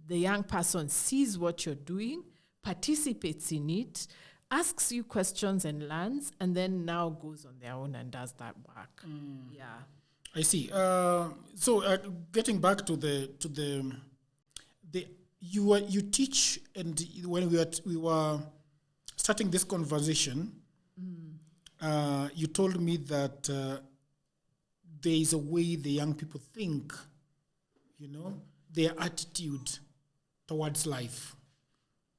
the young person sees what you're doing, participates in it, asks you questions and learns, and then now goes on their own and does that work. Yeah. I see. So getting back to the you teach, and when we were starting this conversation, you told me that there is a way the young people think, their attitude towards life.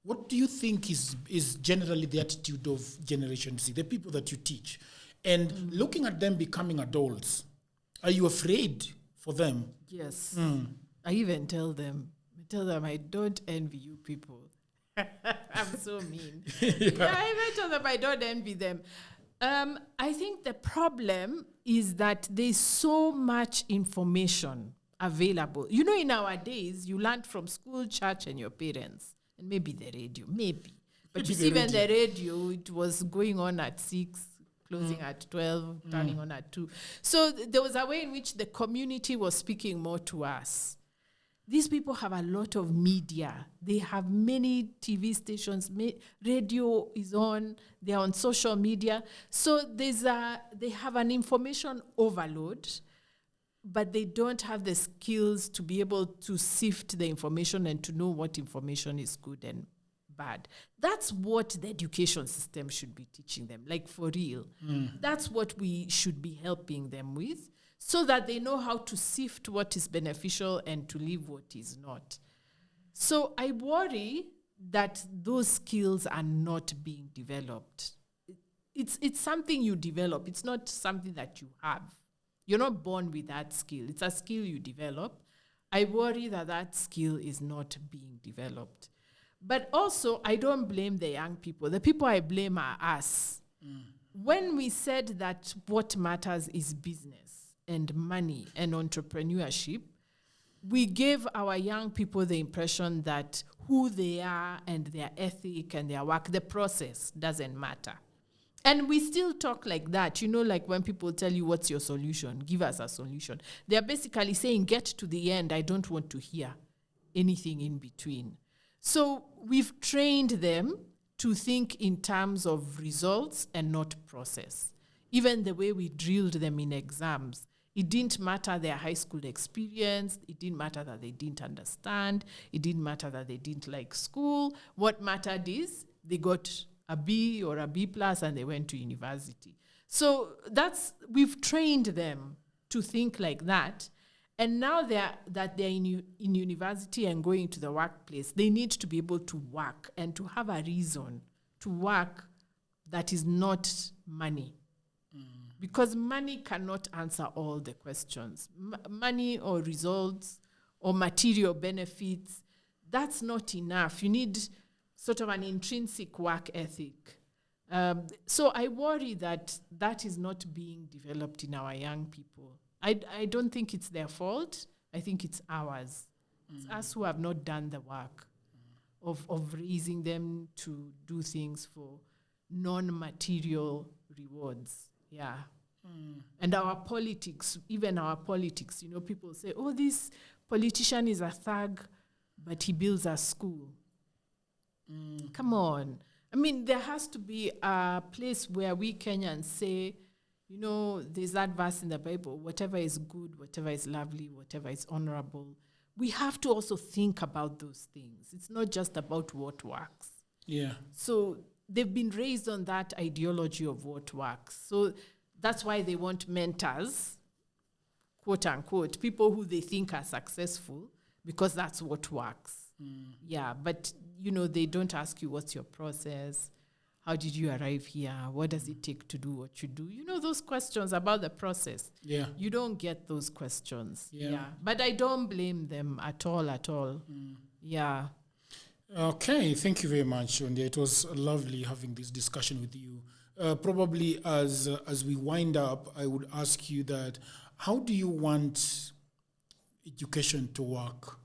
What do you think is generally the attitude of Generation Z, the people that you teach? And looking at them becoming adults, are you afraid for them? Yes. I even tell them, I don't envy you people. I'm so mean. I even tell them I don't envy them. I think the problem is that there's so much information available. In our days, you learned from school, church, and your parents, and maybe the radio, maybe. But you see, when the radio, it was going on at 6, closing at 12, turning on at 2. So there was a way in which the community was speaking more to us. These people have a lot of media. They have many TV stations. Radio is on. They're on social media. So they have an information overload, but they don't have the skills to be able to sift the information and to know what information is good and bad. That's what the education system should be teaching them, like for real. That's what we should be helping them with, so that they know how to sift what is beneficial and to leave what is not. So I worry that those skills are not being developed. It's something you develop. It's not something that you have. You're not born with that skill. It's a skill you develop. I worry that skill is not being developed. But also, I don't blame the young people. The people I blame are us. When we said that what matters is business and money and entrepreneurship, we gave our young people the impression that who they are and their ethic and their work, the process doesn't matter. And we still talk like that, like when people tell you, what's your solution? Give us a solution. They're basically saying, get to the end. I don't want to hear anything in between. So we've trained them to think in terms of results and not process. Even the way we drilled them in exams, it didn't matter their high school experience. It didn't matter that they didn't understand. It didn't matter that they didn't like school. What mattered is they got a B or a B plus and they went to university. So we've trained them to think like that. And now they're in university and going to the workplace, they need to be able to work and to have a reason to work that is not money. Because money cannot answer all the questions. Money or results or material benefits, that's not enough. You need sort of an intrinsic work ethic. So I worry that is not being developed in our young people. I don't think it's their fault. I think it's ours. It's us who have not done the work of raising them to do things for non-material rewards. Yeah. And our politics, people say, oh, this politician is a thug, but he builds a school. Come on. I mean, there has to be a place where we Kenyans say, there's that verse in the Bible, whatever is good, whatever is lovely, whatever is honorable. We have to also think about those things. It's not just about what works. Yeah. So they've been raised on that ideology of what works. So that's why they want mentors, quote unquote, people who they think are successful, because that's what works. Yeah, but, they don't ask you what's your process, how did you arrive here, what does it take to do what you do? Those questions about the process. Yeah. You don't get those questions. Yeah. But I don't blame them at all. Yeah. Okay, thank you very much, Wandia. It was lovely having this discussion with you. Probably as we wind up, I would ask you that, how do you want education to work?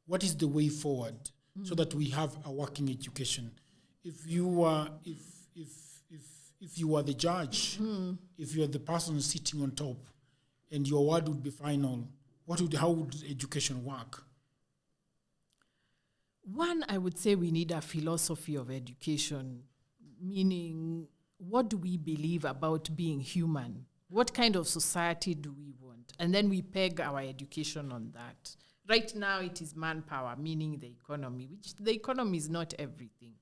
What is the way forward so that we have a working education? If you are if you are the judge, if you are the person sitting on top, and your word would be final, how would education work? One, I would say we need a philosophy of education, meaning, what do we believe about being human? What kind of society do we want? And then we peg our education on that. Right now, it is manpower, meaning the economy, which the economy is not everything.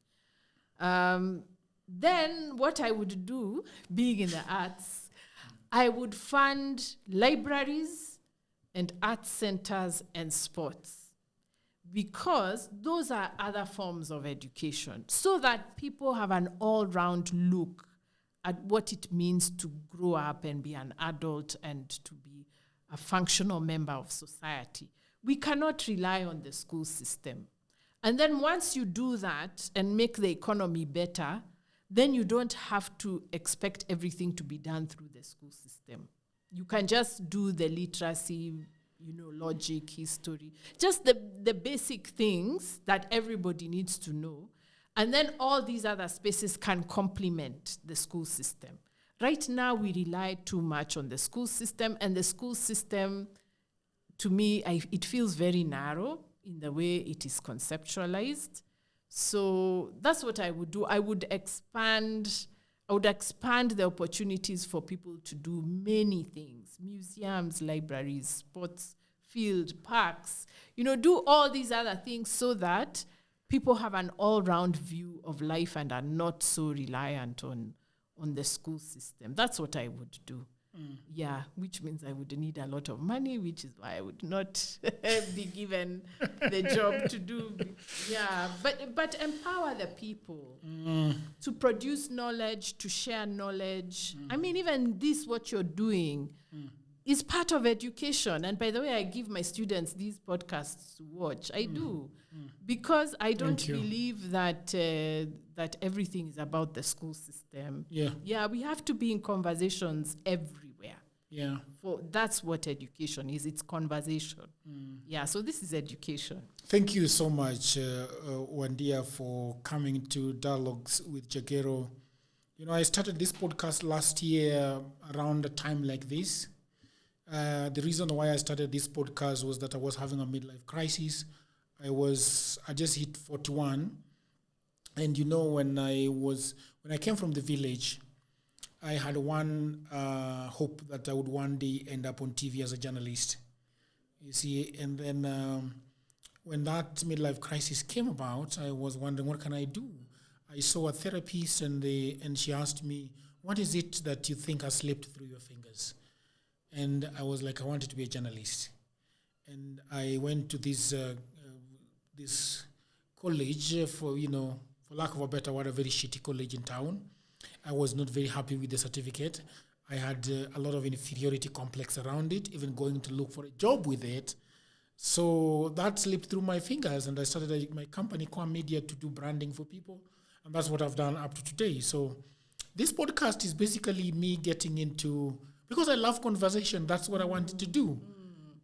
Then what I would do, being in the arts, I would fund libraries and art centers and sports, because those are other forms of education, so that people have an all-round look at what it means to grow up and be an adult and to be a functional member of society. We cannot rely on the school system. And then once you do that and make the economy better, then you don't have to expect everything to be done through the school system. You can just do the literacy, logic, history, just the basic things that everybody needs to know. And then all these other spaces can complement the school system. Right now, we rely too much on the school system, and the school system, to me, it feels very narrow in the way it is conceptualized. So that's what I would do. I would expand the opportunities for people to do many things: museums, libraries, sports field, parks, do all these other things, so that people have an all-round view of life and are not so reliant on the school system. That's what I would do. Yeah, which means I would need a lot of money, which is why I would not be given the job to do. Yeah, but empower the people to produce knowledge, to share knowledge. I mean, even this, what you're doing, is part of education. And by the way, I give my students these podcasts to watch. I do. Because I don't believe that that everything is about the school system. Yeah, we have to be in conversations everywhere. Yeah. That's what education is. It's conversation. Yeah, so this is education. Thank you so much, Wandia, for coming to Dialogues with Jagero. I started this podcast last year around a time like this. The reason why I started this podcast was that I was having a midlife crisis. I just hit 41, and when I came from the village, I had one hope that I would one day end up on TV as a journalist. You see, and then when that midlife crisis came about, I was wondering, what can I do? I saw a therapist, and she asked me, what is it that you think has slipped through your fingers? And I was like, I wanted to be a journalist. And I went to this college for lack of a better word, a very shitty college in town. I was not very happy with the certificate. I had a lot of inferiority complex around it, even going to look for a job with it. So that slipped through my fingers, and I started my company, Quam Media, to do branding for people. And that's what I've done up to today. So this podcast is basically me getting into, because I love conversation, that's what I wanted to do.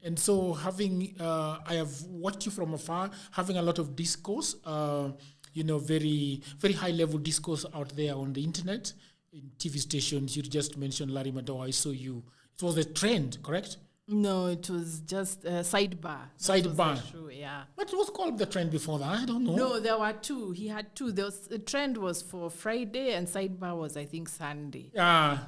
And so I have watched you from afar, having a lot of discourse, very, very high-level discourse out there on the internet, in TV stations. You just mentioned Larry Madowo. I saw you. It was a trend, correct? No, it was just a sidebar. Sidebar. Show, yeah. What was called the trend before that? I don't know. No, there were two. He had two. The trend was for Friday, and sidebar was, I think, Sunday. Yeah.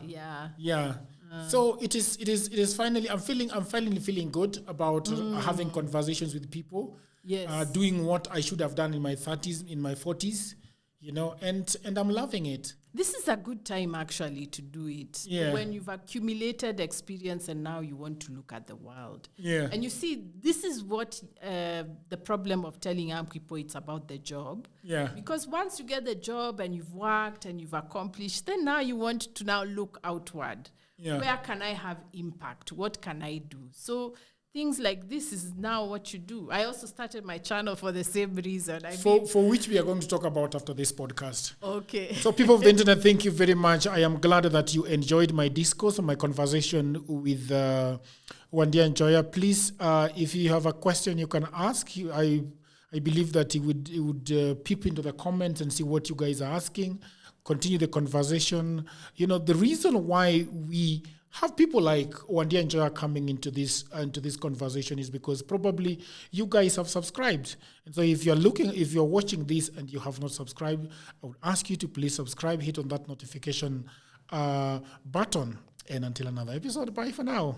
So it is finally. I'm finally feeling good about having conversations with people. Yes. Doing what I should have done in my 30s, in my 40s, and I'm loving it. This is a good time actually to do it. Yeah. When you've accumulated experience and now you want to look at the world. Yeah. And you see, this is what the problem of telling young people it's about the job. Yeah. Because once you get the job and you've worked and you've accomplished, then now you want to now look outward. Yeah. Where can I have impact? What can I do? So things like this is now what you do. I also started my channel for the same reason. For which we are going to talk about after this podcast. Okay. So people of the internet, thank you very much. I am glad that you enjoyed my discourse and my conversation with Wandia Njoya. Please, if you have a question you can ask. I believe that it would peep into the comments and see what you guys are asking. Continue the conversation. The reason why we have people like Wandia Njoya coming into this conversation is because probably you guys have subscribed. And so if you're watching this and you have not subscribed, I would ask you to please subscribe, hit on that notification button. And until another episode, bye for now.